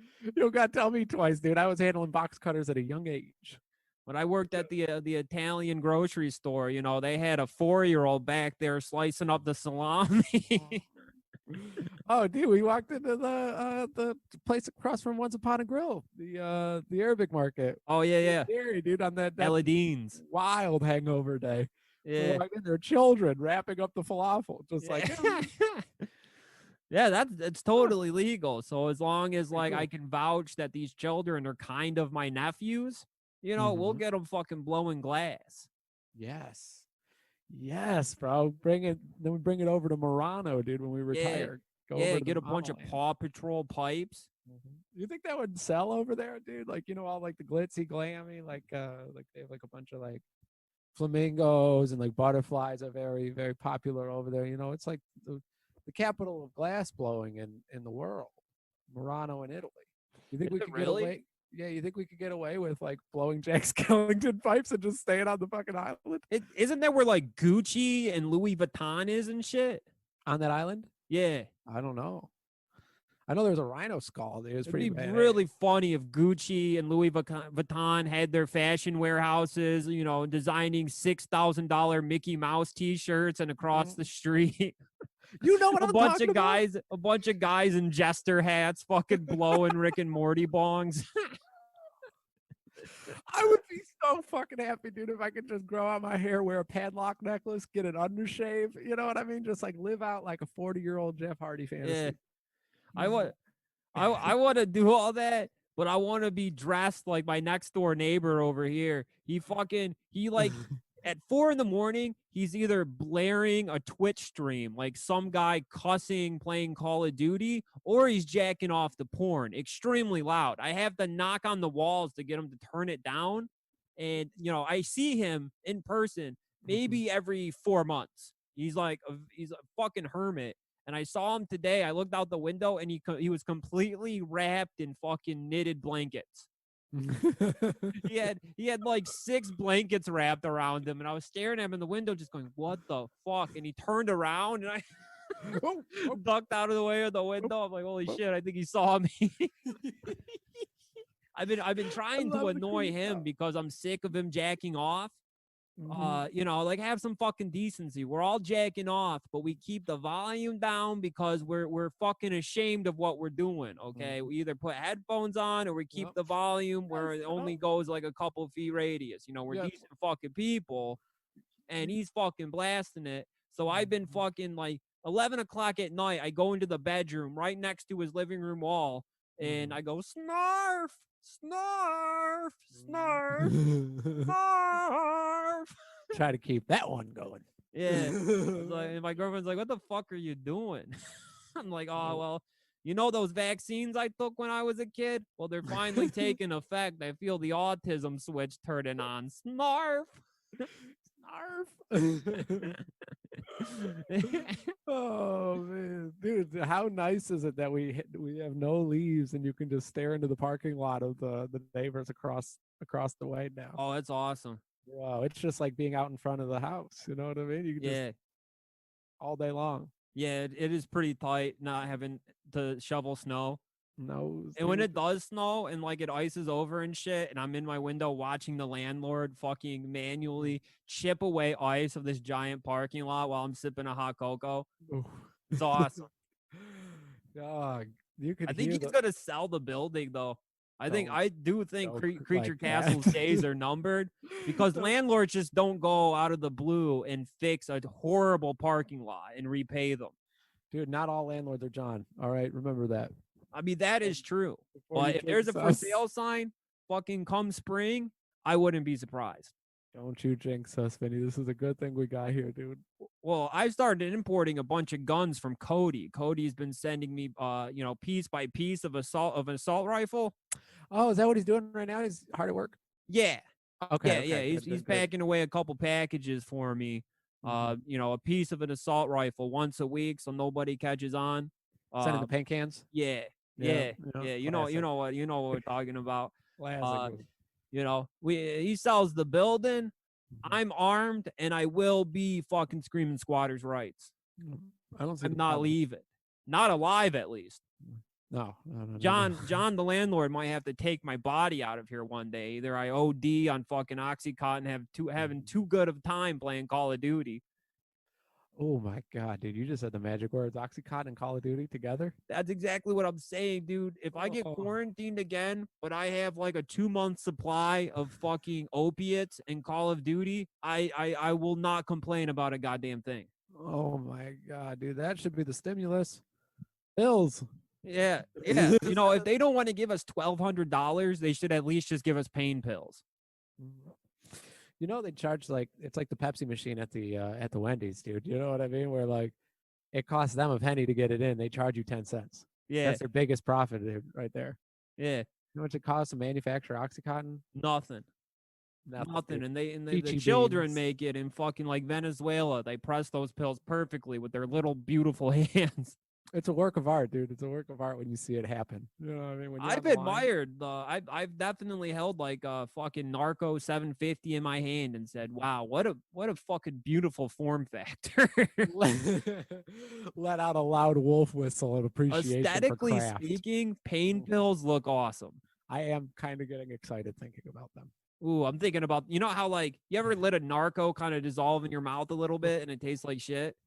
tell me twice, dude. I was handling box cutters at a young age. When I worked at the Italian grocery store, you know, they had a 4-year-old back there slicing up the salami. Oh, dude, we walked into the place across from Once Upon a Grill, the Arabic market. Oh yeah. Scary, dude, on that Aladdin's wild hangover day. Yeah. We walked in there, children wrapping up the falafel, just like yeah, that's totally legal. So as long as like I can vouch that these children are kind of my nephews, you know, we'll get them fucking blowing glass. Yes, bro. Then we bring it over to Murano, dude, when we retire. Get a bunch of Paw Patrol pipes. You think that would sell over there, dude? Like, you know, all like the glitzy glammy, like they have like a bunch of like flamingos and like butterflies are very, very popular over there. You know, it's like the capital of glass blowing in the world, Murano in Italy. You think we could get away? Yeah, you think we could get away with like blowing Jack Skellington pipes and just staying on the fucking island? Isn't that where like Gucci and Louis Vuitton is and shit? On that island? Yeah. I don't know. I know there's a rhino skull. It was It'd pretty be bad. really funny if Gucci and Louis Vuitton had their fashion warehouses, you know, designing $6,000 Mickey Mouse T-shirts and across the street. You know what I'm talking about? A bunch of guys in jester hats fucking blowing Rick and Morty bongs. I would be so fucking happy, dude, if I could just grow out my hair, wear a padlock necklace, get an undershave. You know what I mean? Just like live out like a 40-year-old Jeff Hardy fantasy. Yeah. I want to do all that, but I want to be dressed like my next door neighbor over here. He like at 4 a.m, he's either blaring a Twitch stream, like some guy cussing, playing Call of Duty, or he's jacking off the porn extremely loud. I have to knock on the walls to get him to turn it down. And, you know, I see him in person maybe every 4 months. He's a fucking hermit. And I saw him today. I looked out the window and he was completely wrapped in fucking knitted blankets. he had like 6 blankets wrapped around him, and I was staring at him in the window just going, what the fuck? And he turned around and I ducked out of the way of the window. I'm like, holy shit, I think he saw me. I've been trying to annoy him because I'm sick of him jacking off. You know, like have some fucking decency. We're all jacking off, but we keep the volume down because we're fucking ashamed of what we're doing. Okay, we either put headphones on or we keep the volume where it only goes like a couple feet radius. You know, we're decent fucking people, and he's fucking blasting it. So I've been fucking like 11 o'clock at night. I go into the bedroom right next to his living room wall, and I go snarf. Snarf, snarf, snarf. Try to keep that one going. Yeah. And my girlfriend's like, what the fuck are you doing? I'm like, oh, well, you know those vaccines I took when I was a kid? Well, they're finally taking effect. I feel the autism switch turning on. Snarf. Snarf. Oh man, dude, how nice is it that we have no leaves and you can just stare into the parking lot of the neighbors across the way now. Oh, that's awesome. Wow, it's just like being out in front of the house. You know what I mean? You can just Yeah. all day long. Yeah, it is pretty tight not having to shovel snow. No, And when it does snow and like it ices over and shit, and I'm in my window watching the landlord fucking manually chip away ice of this giant parking lot while I'm sipping a hot cocoa, it's awesome. Dog, you could I think hear he's the gonna sell the building though. I do think joke Creature like Castle's that. days are numbered because landlords just don't go out of the blue and fix a horrible parking lot and repay them. Dude, not all landlords are John. All right, remember that. I mean, that is true. Before you But if there's a jinx for us. sale sign, fucking come spring, I wouldn't be surprised. Don't you jinx us, Vinny. This is a good thing we got here, dude. Well, I started importing a bunch of guns from Kody. Cody's been sending me, piece by piece of an assault rifle. Oh, is that what he's doing right now? He's hard at work. Yeah, Okay. yeah. Good, He's good. packing away a couple packages for me. A piece of an assault rifle once a week, so nobody catches on. Sending the paint cans. Yeah. You know what we're talking about. Classic. He sells the building. I'm armed and I will be fucking screaming squatters' rights. I don't see I'm the not problem. leaving. Not alive, at least. No. John, the landlord, might have to take my body out of here one day. Either I OD on fucking Oxycontin, having too good of time playing Call of Duty. Oh my god, dude! You just said the magic words: Oxycontin and Call of Duty together. That's exactly what I'm saying, dude. If I get quarantined again, but I have like a 2-month supply of fucking opiates and Call of Duty, I will not complain about a goddamn thing. Oh my god, dude! That should be the stimulus. Pills. Yeah. If they don't want to give us $1,200, they should at least just give us pain pills. You know they charge it's like the Pepsi machine at the Wendy's, dude. You know what I mean? Where like it costs them a penny to get it in, they charge you 10 cents. Yeah. That's their biggest profit, dude, right there. Yeah. You know how much it costs to manufacture OxyContin? Nothing. Dude. And the Peachy children beans. make it in fucking like Venezuela. They press those pills perfectly with their little beautiful hands. It's a work of art, dude. It's a work of art when you see it happen. You know what I mean? When you're I've admired I've definitely held like a fucking Narco 750 in my hand and said, wow, what a fucking beautiful form factor. Let out a loud wolf whistle of appreciation. Aesthetically for craft. speaking, pain pills look awesome. I am kind of getting excited thinking about them. Ooh, I'm thinking about, you know how like you ever let a Narco kind of dissolve in your mouth a little bit and it tastes like shit?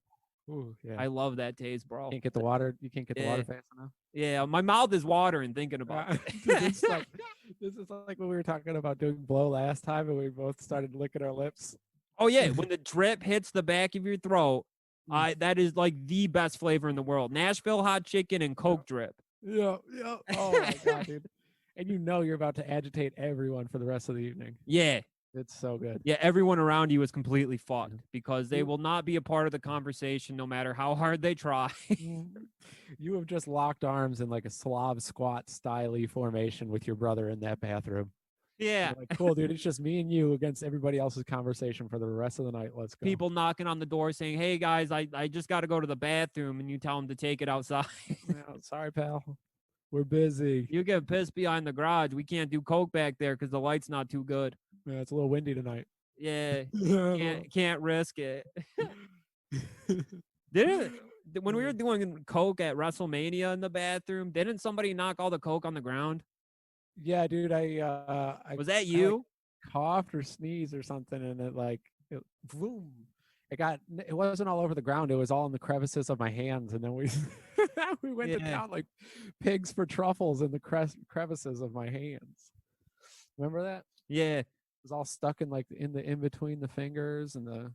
Ooh, yeah. I love that taste, bro. Can't get the water. You can't get the water fast enough. Yeah, my mouth is watering thinking about it. This is like when we were talking about doing blow last time, and we both started licking our lips. Oh yeah, when the drip hits the back of your throat, that is like the best flavor in the world. Nashville hot chicken and Coke drip. Yeah. Oh my god, dude! And you know you're about to agitate everyone for the rest of the evening. Yeah. It's so good. Yeah, everyone around you is completely fucked because they will not be a part of the conversation no matter how hard they try. You have just locked arms in like a Slav squat style formation with your brother in that bathroom. Yeah. You're like, cool, dude. It's just me and you against everybody else's conversation for the rest of the night. Let's go. People knocking on the door saying, hey, guys, I just got to go to the bathroom, and you tell them to take it outside. Sorry, pal. We're busy. You get pissed behind the garage. We can't do Coke back there because the light's not too good. Yeah, it's a little windy tonight. Yeah, can't risk it. When we were doing Coke at WrestleMania in the bathroom, didn't somebody knock all the Coke on the ground? Yeah, dude. Was that you? I coughed or sneezed or something, and boom. It wasn't all over the ground. It was all in the crevices of my hands, and then we went to town like pigs for truffles in the crevices of my hands. Remember that? Yeah. It was all stuck in between the fingers and the.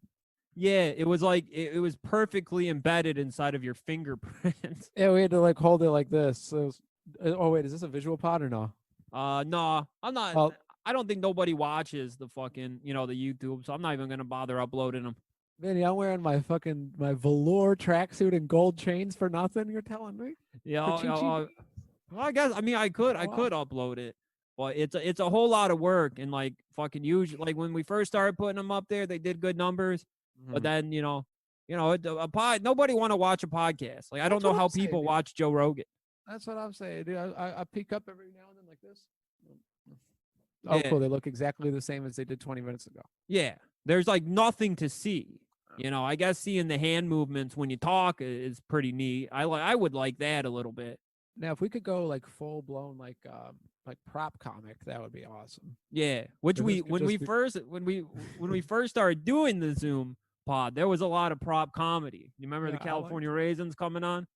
Yeah, it was like it was perfectly embedded inside of your fingerprint. Yeah, we had to like hold it like this. So oh wait, is this a visual pod or no? No, I'm not. Oh. I don't think nobody watches the fucking the YouTube, so I'm not even gonna bother uploading them. Vinny, I'm wearing my velour tracksuit and gold chains for nothing. You're telling me? Yeah, For Chi-Chi? well, I guess I could upload it, but it's a whole lot of work and like fucking huge. Like when we first started putting them up there, they did good numbers, but then a pod. Nobody want to watch a podcast. Like I don't That's know what how I'm saying, people dude. watch Joe Rogan. That's what I'm saying, dude. I peek up every now and then like this. Oh, Yeah. cool. They look exactly the same as they did 20 minutes ago. Yeah, there's like nothing to see. I guess seeing the hand movements when you talk is pretty neat. I would like that a little bit. Now, if we could go like full blown like prop comic, that would be awesome. Yeah, which So this could when just we be- first when we first started doing the Zoom pod, there was a lot of prop comedy. You remember Yeah, the I like California Raisins coming on?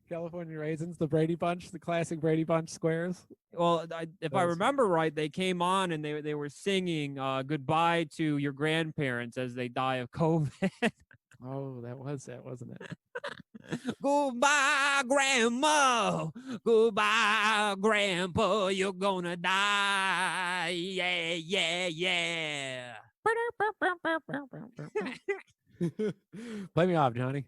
California Raisins, the Brady Bunch, the classic Brady Bunch squares. Well, if I Those- remember right, they came on and they were singing "Goodbye to Your Grandparents" as they die of COVID. Oh, that was it, wasn't it? Goodbye, Grandma. Goodbye, Grandpa. You're gonna die. Yeah, yeah, yeah. Play me off, Johnny.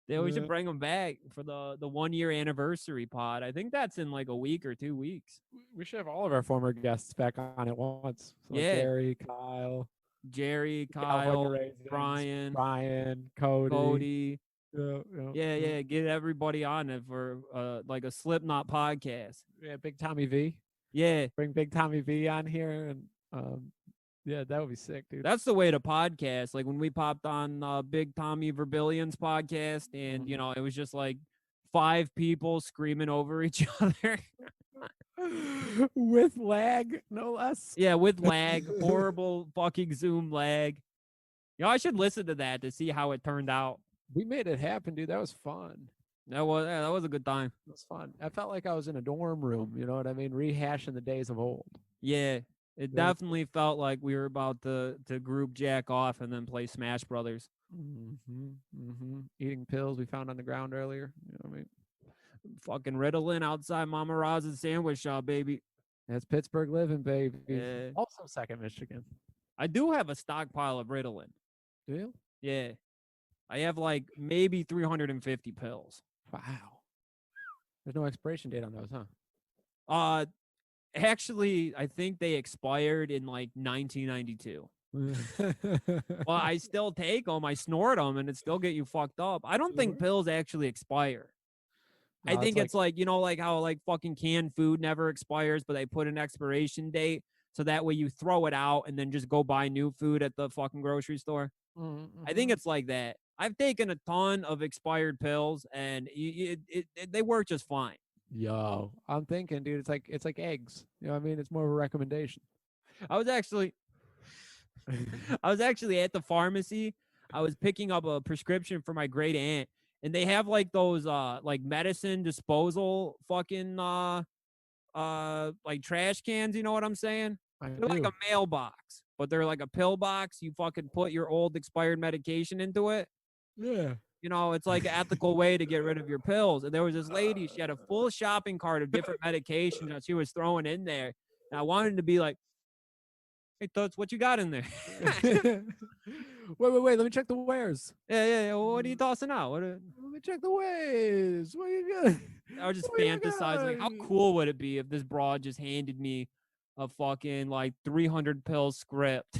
Yeah, we should bring them back for the 1 year anniversary pod. I think that's in like a week or 2 weeks. We should have all of our former guests back on at once. So like Yeah. Gary, Kyle, Jerry, California Kyle, Raisins, Brian, Cody. Cody. Yeah, Yeah, get everybody on it for like a Slipknot podcast. Yeah, Big Tommy V. Yeah, Bring Big Tommy V on here, and yeah, that would be sick, dude. that's the way to podcast. Like when we popped on Big Tommy Verbillion's podcast, and it was just like 5 people screaming over each other. With lag, no less. Yeah, with lag, horrible fucking Zoom lag. I should listen to that to see how it turned out. We made it happen, dude. That was fun. That was a good time. It was fun. I felt like I was in a dorm room. You know what I mean? Rehashing the days of old. Yeah, it definitely felt like we were about to group jack off and then play Smash Brothers. Eating pills we found on the ground earlier. You know what I mean? Fucking Ritalin outside Mama Roz's sandwich shop, baby. That's Pittsburgh living, baby. Yeah. Also, second Michigan. I do have a stockpile of Ritalin. Do you? Yeah. I have like maybe 350 pills. Wow. There's no expiration date on those, huh? Actually, I think they expired in like 1992. Well, I still take them. I snort them, and it still get you fucked up. I don't think pills actually expire. I think it's like like how like fucking canned food never expires, but they put an expiration date so that way you throw it out and then just go buy new food at the fucking grocery store. I think it's like that. I've taken a ton of expired pills, and they work just fine. Yo, I'm thinking, dude, it's like eggs. You know what I mean? It's more of a recommendation. I was actually at the pharmacy. I was picking up a prescription for my great aunt, and they have like those like medicine disposal fucking like trash cans, you know what I'm saying? They're like a mailbox, but they're like a pill box. You fucking put your old expired medication into it. Yeah. It's like an ethical way to get rid of your pills. And there was this lady, she had a full shopping cart of different medications that she was throwing in there. And I wanted to be like, hey, Toots, what you got in there? Wait. Let me check the wares. Yeah. Well, what are you tossing out? Let me check the wares. What you got? I was just What you fantasizing, like, how got? cool would it be if this broad just handed me a fucking like 300 pill script?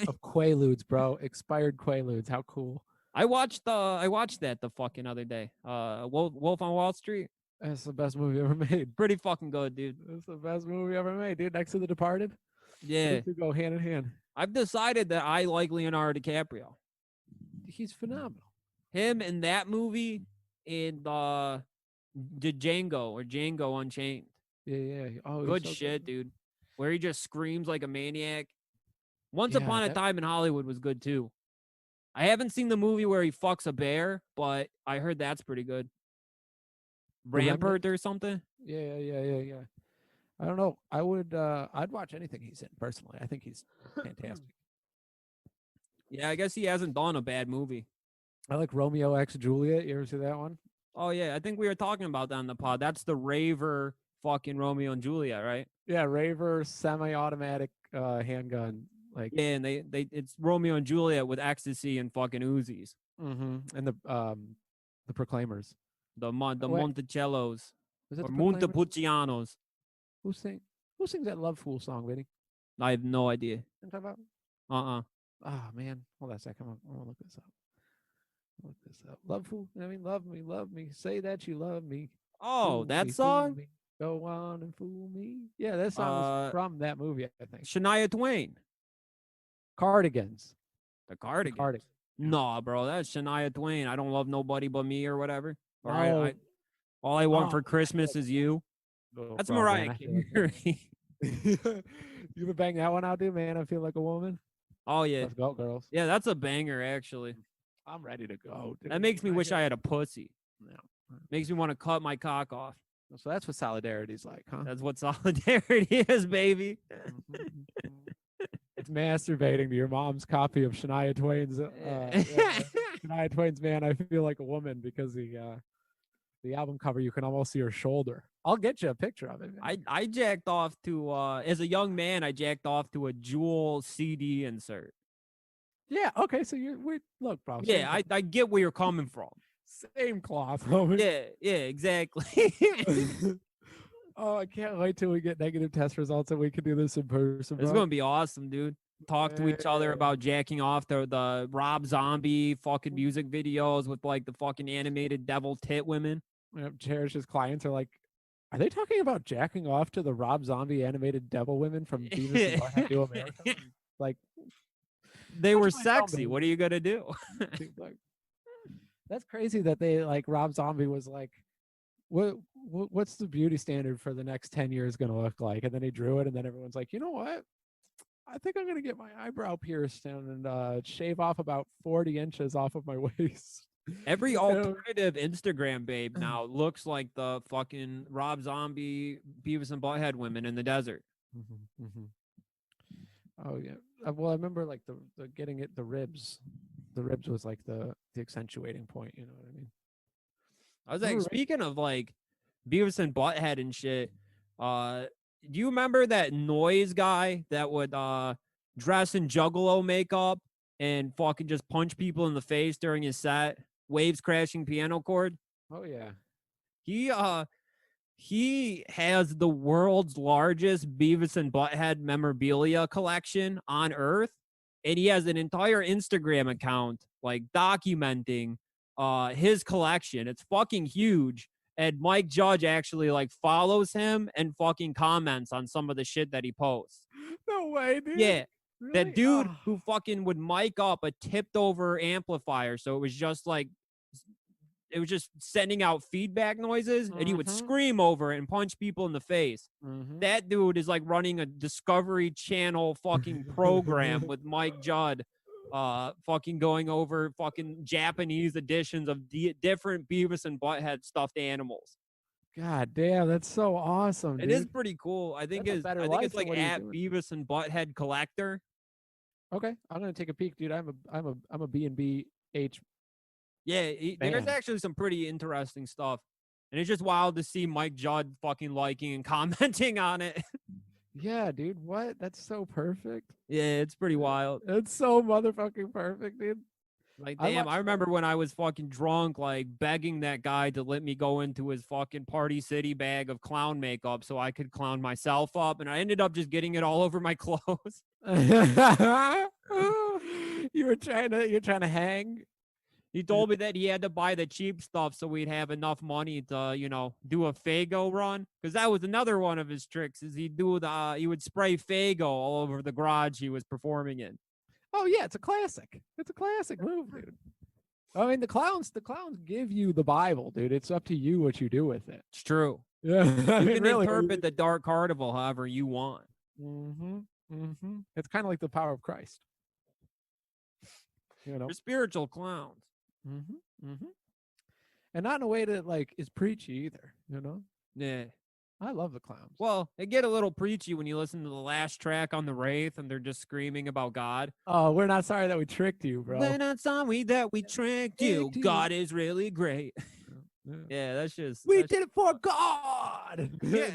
Of Quaaludes, bro. Expired Quaaludes. How cool. I watched that the fucking other day. Wolf on Wall Street. That's the best movie ever made. Pretty fucking good, dude. That's the best movie ever made, dude. Next to The Departed. Yeah. Those two go hand in hand. I've decided that I like Leonardo DiCaprio. He's phenomenal. Him in that movie in the Django Unchained. Yeah. Oh, he's Good so shit, dude. Where he just screams like a maniac. Once Yeah, Upon a Time in Hollywood was good too. I haven't seen the movie where he fucks a bear, but I heard that's pretty good. Rampart or something. Yeah. I don't know. I'd watch anything he's in personally. I think he's fantastic. Yeah, I guess he hasn't done a bad movie. I like Romeo X Juliet. You ever see that one? Oh yeah, I think we were talking about that on the pod. That's the raver fucking Romeo and Juliet, right? Yeah, Raver semi-automatic handgun Like, Yeah, and they it's Romeo and Juliet with ecstasy and fucking Uzis. and the Proclaimers. The Wait, Monticellos was it or the Proclaimers? Montepulcianos. Who sings that Love Fool song, Vinny? I have no idea. You know what I'm talking Uh-uh. about? Oh man, hold on a second. I'm gonna look this up. Love Fool. I mean, love me. Say that you love me. Oh, Fool that me, fool song? me. Go on and fool me. Yeah, that song was from that movie, I think. Shania Twain. Cardigans. The Cardigans. Cardigans. No, bro, that's Shania Twain. I don't love nobody but me or whatever. Or Oh. all I want Oh, for Christmas is you. Oh, That's bro, Mariah man, I feel Carey. You would bang that one out, dude, man. I feel like a woman. Oh yeah. Let's go, girls. Yeah, that's a banger actually. I'm ready to go, dude. That makes me wish I had a pussy. Yeah. Makes me want to cut my cock off. So that's what solidarity's like, huh? That's what solidarity is, baby. It's masturbating to your mom's copy of Shania Twain's Shania Twain's "Man, I Feel Like a Woman" because the album cover you can almost see her shoulder. I'll get you a picture of it. Man. I jacked off to as a young man. I jacked off to a Jewel CD insert. Yeah. Okay. So look, bro. Yeah, I get where you're coming from. Same cloth, homie. Yeah, exactly. Oh, I can't wait till we get negative test results and we can do this in person. It's gonna be awesome, dude. Talk to each other about jacking off the Rob Zombie fucking music videos with like the fucking animated devil tit women. Cherish's clients are like, are they talking about jacking off to the Rob Zombie animated devil women from Beavis and Butthead Do America? Like, they were sexy. What are you gonna do? Like, that's crazy that they like Rob Zombie was like, what's the beauty standard for the next 10 years going to look like? And then he drew it, and then everyone's like, you know what? I think I'm going to get my eyebrow pierced and shave off about 40 inches off of my waist. Every alternative Instagram babe now looks like the fucking Rob Zombie Beavis and Butthead women in the desert. Oh yeah. Well, I remember like the getting it the ribs. The ribs was like the accentuating point. You know what I mean? I was like, speaking of like Beavis and Butthead and shit, do you remember that noise guy that would dress in juggalo makeup and fucking just punch people in the face during his set? Waves crashing piano chord. Oh yeah. He has the world's largest Beavis and Butthead memorabilia collection on Earth, and he has an entire Instagram account like documenting his collection. It's fucking huge. And Mike Judge actually like follows him and fucking comments on some of the shit that he posts. No way, dude. Yeah. Really? That dude who fucking would mic up a tipped over amplifier. So it was just sending out feedback noises, and he would scream over it and punch people in the face. That dude is like running a Discovery Channel fucking program with Mike Judd, fucking going over fucking Japanese editions of different Beavis and Butthead stuffed animals. God damn, that's so awesome. It dude. is pretty cool. I think it's like at Beavis and Butthead Collector. Okay, I'm gonna take a peek, dude. I'm a B&B H. Yeah, there's actually some pretty interesting stuff, and it's just wild to see Mike Judd fucking liking and commenting on it. Yeah, dude. What? That's so perfect. Yeah, it's pretty wild. It's so motherfucking perfect, dude. Like, damn, I remember when I was fucking drunk, like begging that guy to let me go into his fucking Party City bag of clown makeup so I could clown myself up, and I ended up just getting it all over my clothes. You're trying to hang. He told me that he had to buy the cheap stuff so we'd have enough money to, do a Faygo run. Because that was another one of his tricks, is he would spray Faygo all over the garage he was performing in. Oh yeah, it's a classic. It's a classic move, dude. I mean, the clowns give you the Bible, dude. It's up to you what you do with it. It's true. Yeah, you can interpret the Dark Carnival however you want. It's kind of like the power of Christ. They're spiritual clowns. And not in a way that like is preachy either, Yeah. I love the clowns. Well, they get a little preachy when you listen to the last track on the Wraith and they're just screaming about God. Oh, we're not sorry that we tricked you, bro. We're not sorry that we tricked you. God is really great. Yeah, that's just... We did it for God! Yeah.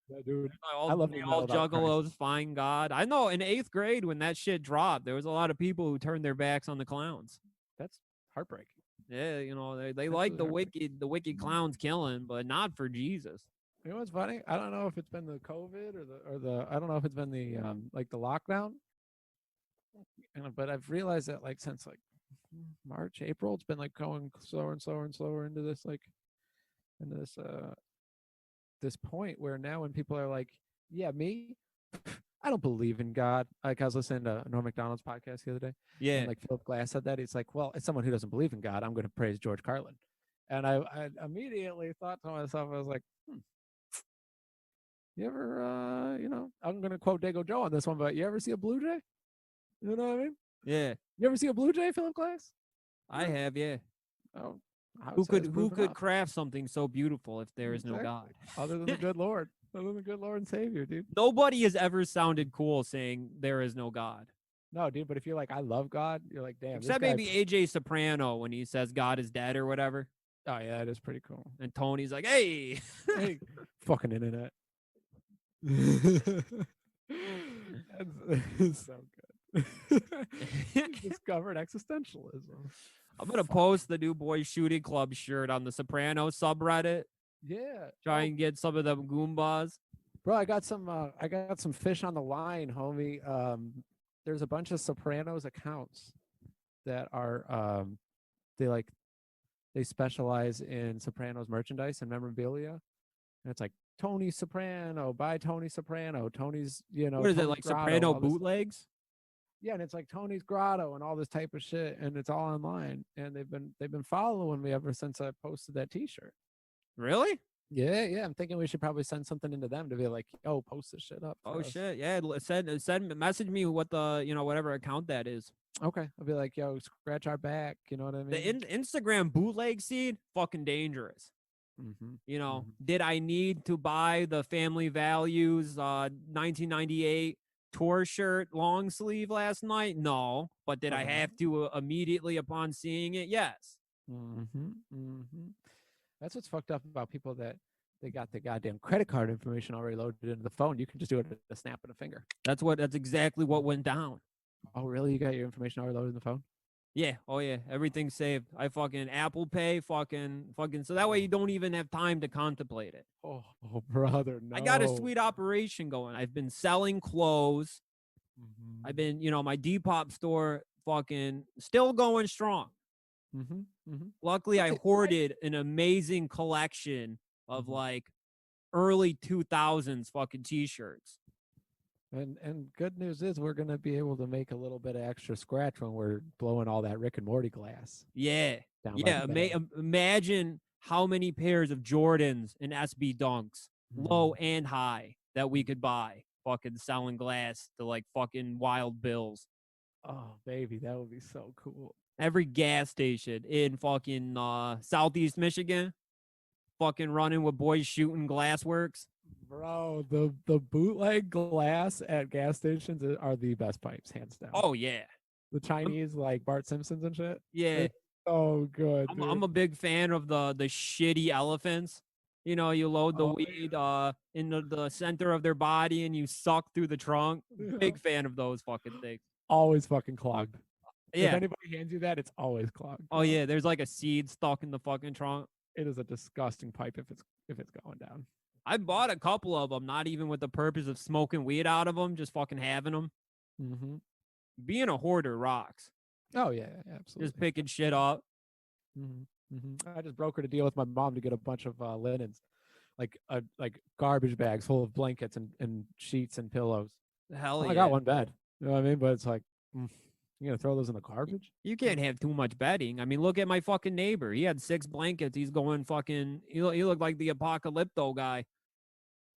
Yeah, dude. All, I love they new all metal about Christ. juggalos find God. I know in 8th grade when that shit dropped, there was a lot of people who turned their backs on the clowns. That's heartbreaking. Yeah, they like Absolutely the wicked clowns killing, but not for Jesus. You know what's funny? I don't know if it's been the COVID or the I don't know if it's been the like the lockdown. But I've realized that like since like March, April, it's been like going slower and slower and slower into this into this point where now when people are like, yeah, me, I don't believe in God. Like I was listening to Norm Macdonald's podcast the other day, Yeah. and like Philip Glass said that. It's like, well, as someone who doesn't believe in God, I'm going to praise George Carlin. And I immediately thought to myself, I was like, you ever, I'm going to quote Dago Joe on this one, but you ever see a blue jay? You know what I mean? Yeah. You ever see a blue jay, Philip Glass? I have, yeah. Oh, Who could craft something so beautiful if there is no God? Other than the good Lord. Other than the good Lord and Savior, dude. Nobody has ever sounded cool saying there is no God. No, dude, but if you're like, I love God, you're like, damn. Except this guy... maybe AJ Soprano when he says God is dead or whatever. Oh, yeah, it is pretty cool. And Tony's like, hey. Hey, fucking internet. That's so good. Discovered existentialism. I'm going to post the new Boys Shooting Club shirt on the Soprano subreddit. Yeah. Try and get some of them Goombas. Bro, I got some fish on the line, homie. There's a bunch of Sopranos accounts that are they specialize in Sopranos merchandise and memorabilia. And it's like Tony Soprano, buy Tony Soprano, Tony's, what is Tony's it, like Grotto, Soprano bootlegs? Yeah, and it's like Tony's Grotto and all this type of shit, and it's all online. And they've been following me ever since I posted that T-shirt. Really? Yeah. I'm thinking we should probably send something into them to be like, oh, post this shit up. Oh shit, yeah. Message me what the whatever account that is. Okay, I'll be like, yo, scratch our back. You know what I mean? The Instagram bootleg scene, fucking dangerous. Mm-hmm. Did I need to buy the Family Values 1998 tour shirt long sleeve last night? No, but did I have to immediately upon seeing it? Yes. That's what's fucked up about people that they got the goddamn credit card information already loaded into the phone. You can just do it at a snap of a finger. That's exactly what went down. Oh, really? You got your information already loaded in the phone? Yeah. Oh, yeah. Everything's saved. I fucking Apple Pay, fucking. So that way you don't even have time to contemplate it. Oh brother, no. I got a sweet operation going. I've been selling clothes. I've been, my Depop store fucking still going strong. Luckily, I hoarded an amazing collection of like early 2000s fucking t-shirts. And good news is we're going to be able to make a little bit of extra scratch when we're blowing all that Rick and Morty glass. Yeah. Yeah. Imagine how many pairs of Jordans and SB Dunks, low and high, that we could buy fucking selling glass to like fucking wild bills. Oh, baby, that would be so cool. Every gas station in fucking Southeast Michigan, fucking running with Boys Shooting Glassworks. Bro, the bootleg glass at gas stations are the best pipes, hands down. Oh, yeah. The Chinese, like Bart Simpsons and shit. Yeah. Oh, good. I'm a big fan of the shitty elephants. You load the weed into the center of their body and you suck through the trunk. Big fan of those fucking things. Always fucking clogged. Yeah. If anybody hands you that, it's always clogged. Oh, yeah. There's like a seed stuck in the fucking trunk. It is a disgusting pipe if it's going down. I bought a couple of them, not even with the purpose of smoking weed out of them, just fucking having them. Being a hoarder rocks. Oh, yeah, absolutely. Just picking shit up. I just brokered a deal with my mom to get a bunch of linens, like garbage bags full of blankets and sheets and pillows. Hell yeah. I got one bed. You know what I mean? But it's like, you're going to throw those in the garbage? You can't have too much bedding. I mean, look at my fucking neighbor. He had 6 blankets. He's going fucking, he looked like the apocalypto guy.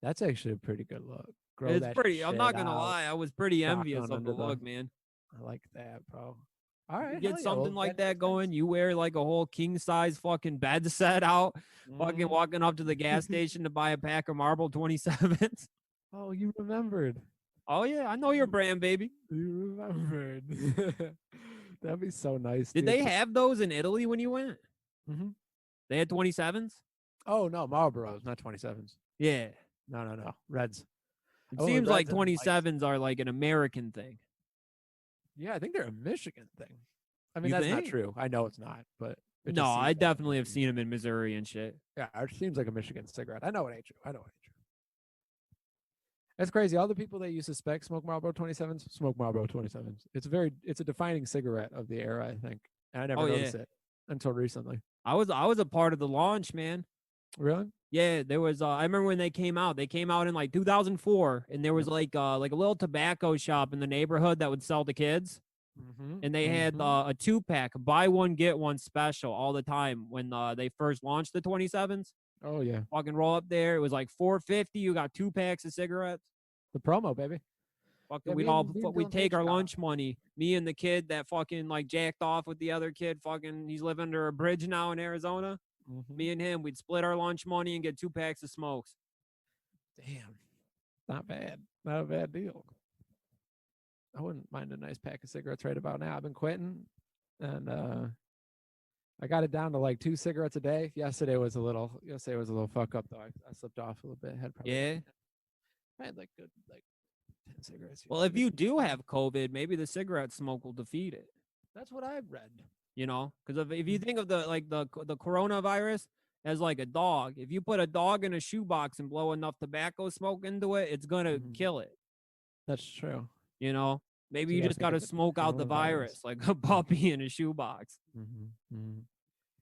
That's actually a pretty good look. It's pretty, I'm not going to lie. I was pretty envious of the look, man. I like that, bro. All right. You get something like that going. You wear like a whole king size fucking bed set out, fucking walking up to the gas station to buy a pack of Marble 27s. Oh, you remembered. Oh, yeah. I know your brand, baby. You remembered. That'd be so nice. Did they have those in Italy when you went? They had 27s? Oh, no. Marlboros, not 27s. Yeah. No. Reds. It Only seems like Reds and Whites. 27s are like an American thing. Yeah, I think they're a Michigan thing. I mean, You that's not think? true. I know it's not, but it No, just seems I like definitely have seen them in Missouri and shit. Yeah, it seems like a Michigan cigarette. I know it ain't true. That's crazy. All the people that you suspect smoke Marlboro 27s smoke Marlboro 27s. It's a defining cigarette of the era, I think. And I never Oh, noticed yeah. it until recently. I was a part of the launch, man. Really? Yeah, there was. I remember when they came out. They came out in like 2004, and there was like a little tobacco shop in the neighborhood that would sell to kids, Mm-hmm. and they had a 2-pack, buy one get one special all the time when they first launched the 27s. Oh yeah. Fucking roll up there. It was like $4.50. You got 2 packs of cigarettes. The promo, baby. Fucking, Yeah, we'd Dylan take our Page got lunch money. Me and the kid that fucking like jacked off with the other kid. Fucking, he's living under a bridge now in Arizona. Mm-hmm. Me and him, we'd split our lunch money and get 2 packs of smokes. Damn. Not bad. Not a bad deal. I wouldn't mind a nice pack of cigarettes right about now. I've been quitting, and I got it down to like 2 cigarettes a day. Yesterday was a little fuck up though. I slipped off a little bit. Had probably Yeah. I had like good 10 cigarettes. Well, if yesterday. you do have COVID, maybe the cigarette smoke will defeat it. That's what I've read. You know, because if you think of the coronavirus as like a dog, if you put a dog in a shoebox and blow enough tobacco smoke into it, it's gonna kill it. That's true. You know, maybe So you yeah, just think gotta of the smoke out the coronavirus. virus like a puppy in a shoebox.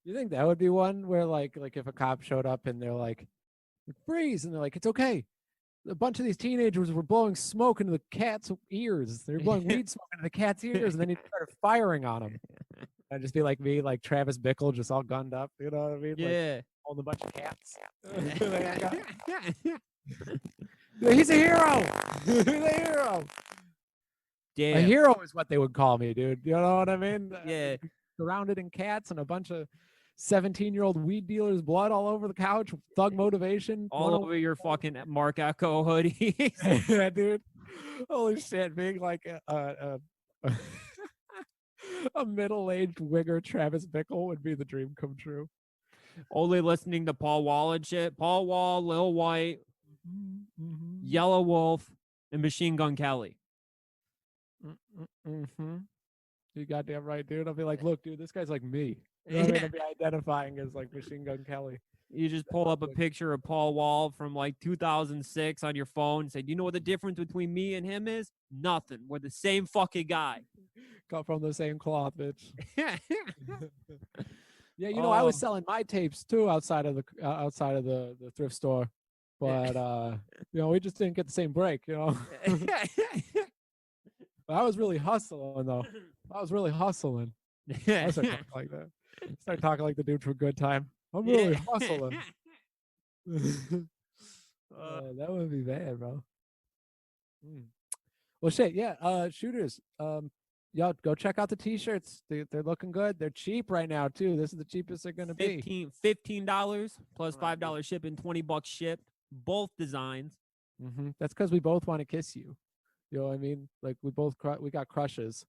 You think that would be one where like if a cop showed up and they're like, freeze, and they're like, it's okay. A bunch of these teenagers were blowing smoke into the cat's ears. They were blowing weed smoke into the cat's ears, and then he started firing on them. I'd just be like me, like Travis Bickle, just all gunned up. You know what I mean? Yeah. Like, holding a bunch of cats. He's a hero. He's a hero. Yeah. A hero is what they would call me, dude. You know what I mean? Yeah. Surrounded in cats and a bunch of 17-year-old weed dealers' blood all over the couch. Thug motivation. All over your fucking Mark Echo hoodies. Yeah, dude. Holy shit, being like a middle-aged wigger Travis Bickle would be the dream come true. Only listening to Paul Wall and shit. Paul Wall, Lil White, Yellow Wolf, and Machine Gun Kelly. You goddamn right, dude. I'll be like, look, dude, this guy's like me. You know what I mean? I'll be identifying as like Machine Gun Kelly. You just pull up a picture of Paul Wall from like 2006 on your phone and say, do you know what the difference between me and him is? Nothing. We're the same fucking guy. Cut from the same cloth, bitch. Yeah, you know, I was selling my tapes too outside of the thrift store, but you know, we just didn't get the same break, you know. I was really hustling though. I started talking like that. Start talking like the dude from Good Time. I'm really hustling. That would be bad, bro. Well, shit, yeah. Shooters, y'all go check out the t-shirts. They're looking good. They're cheap right now too. This is the cheapest they're gonna be. $15 plus $5 shipping, $20 shipped. Both designs. That's because we both want to kiss you. You know what I mean? Like we got crushes,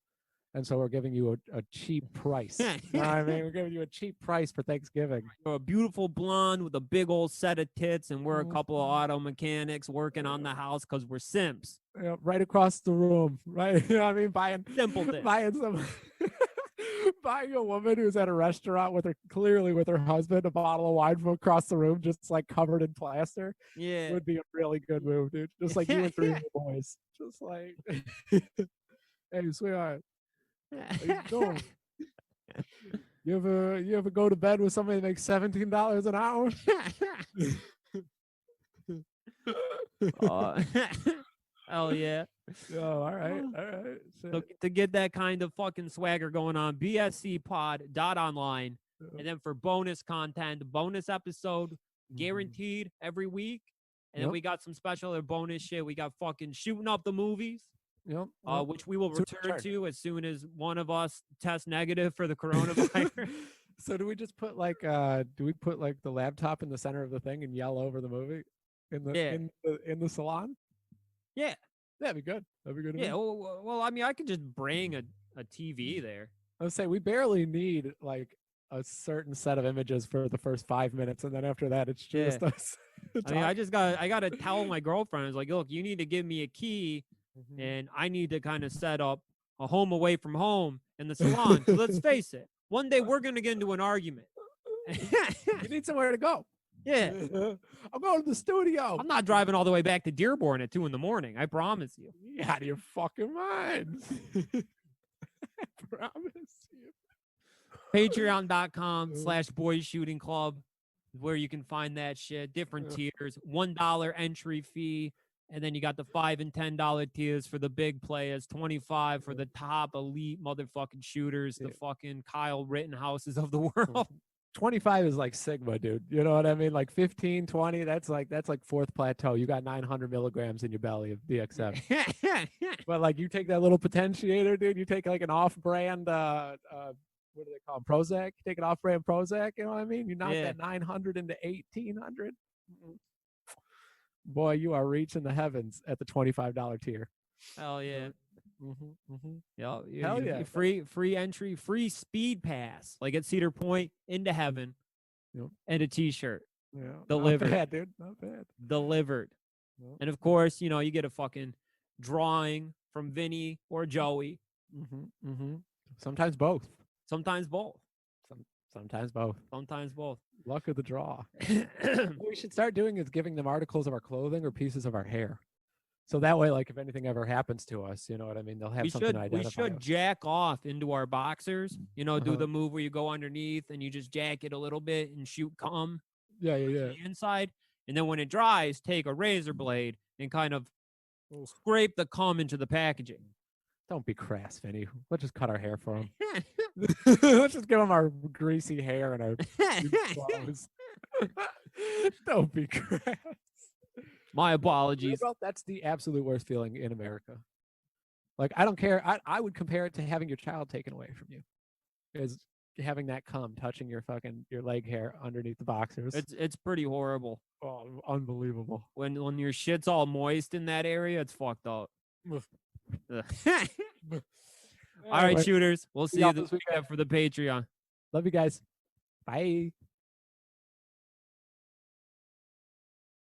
and so we're giving you a cheap price. You know what I mean? We're giving you a cheap price for Thanksgiving. You're a beautiful blonde with a big old set of tits, and we're a couple of auto mechanics working on the house because we're simps. Yeah, right across the room, right? You know what I mean? Buying a woman who's at a restaurant clearly with her husband, a bottle of wine from across the room, just like covered in plaster. Yeah, would be a really good move, dude. Just like you and 3 boys, just like, hey, sweetheart, how you doing? You ever go to bed with somebody that makes $17 an hour? Hell yeah. Oh, all right. So to get that kind of fucking swagger going on, bscpod.online. And then for bonus content, bonus episode guaranteed every week. And then we got some special other bonus shit. We got fucking shooting up the movies. Which we will return to as soon as one of us tests negative for the coronavirus. So do we just put like the laptop in the center of the thing and yell over the movie in the salon? Yeah. That'd be good. That'd be good. Yeah. Well, I mean, I could just bring a TV there. I would say we barely need like a certain set of images for the first 5 minutes, and then after that, it's just us. I mean, I gotta tell my girlfriend, it's like, look, you need to give me a key, and I need to kind of set up a home away from home in the salon. 'Cause let's face it, one day we're gonna get into an argument. You need somewhere to go. Yeah, I'm going to the studio. I'm not driving all the way back to Dearborn at 2 a.m. I promise you. You out of your fucking mind. I promise you. Patreon.com/boys shooting club is where you can find that shit. Different tiers, $1 entry fee. And then you got the $5 and $10 tiers for the big players, 25 for the top elite motherfucking shooters, the fucking Kyle Rittenhouses of the world. 25 is like Sigma, dude. You know what I mean? Like 15, 20, that's like fourth plateau. You got 900 milligrams in your belly of DXF. But like you take that little potentiator, dude. You take like an off-brand, what do they call them? Prozac. You take an off-brand Prozac. You know what I mean? You knock that 900 into 1800. Boy, you are reaching the heavens at the $25 tier. Hell yeah. Hell Yeah. Free entry, free speed pass, like at Cedar Point into heaven, and a t-shirt. Yeah. Delivered. Not bad, dude. Not bad. Delivered. Yep. And of course, you get a fucking drawing from Vinny or Joey. Sometimes both. Sometimes both. Sometimes both. Sometimes both. Luck of the draw. What we should start doing is giving them articles of our clothing or pieces of our hair. So that way, like, if anything ever happens to us, you know what I mean? They'll have something to identify. We should jack off into our boxers, do the move where you go underneath and you just jack it a little bit and shoot cum. Yeah. The inside. And then when it dries, take a razor blade and kind of scrape the cum into the packaging. Don't be crass, Vinny. Let's just cut our hair for him. Let's just give him our greasy hair and our clothes. Don't be crass. My apologies. That's the absolute worst feeling in America. Like, I don't care. I would compare it to having your child taken away from you. Is having that cum touching your leg hair underneath the boxers. It's pretty horrible. Oh, unbelievable. When your shit's all moist in that area, it's fucked up. All right, shooters. We'll see you this weekend for the Patreon. Love you guys. Bye.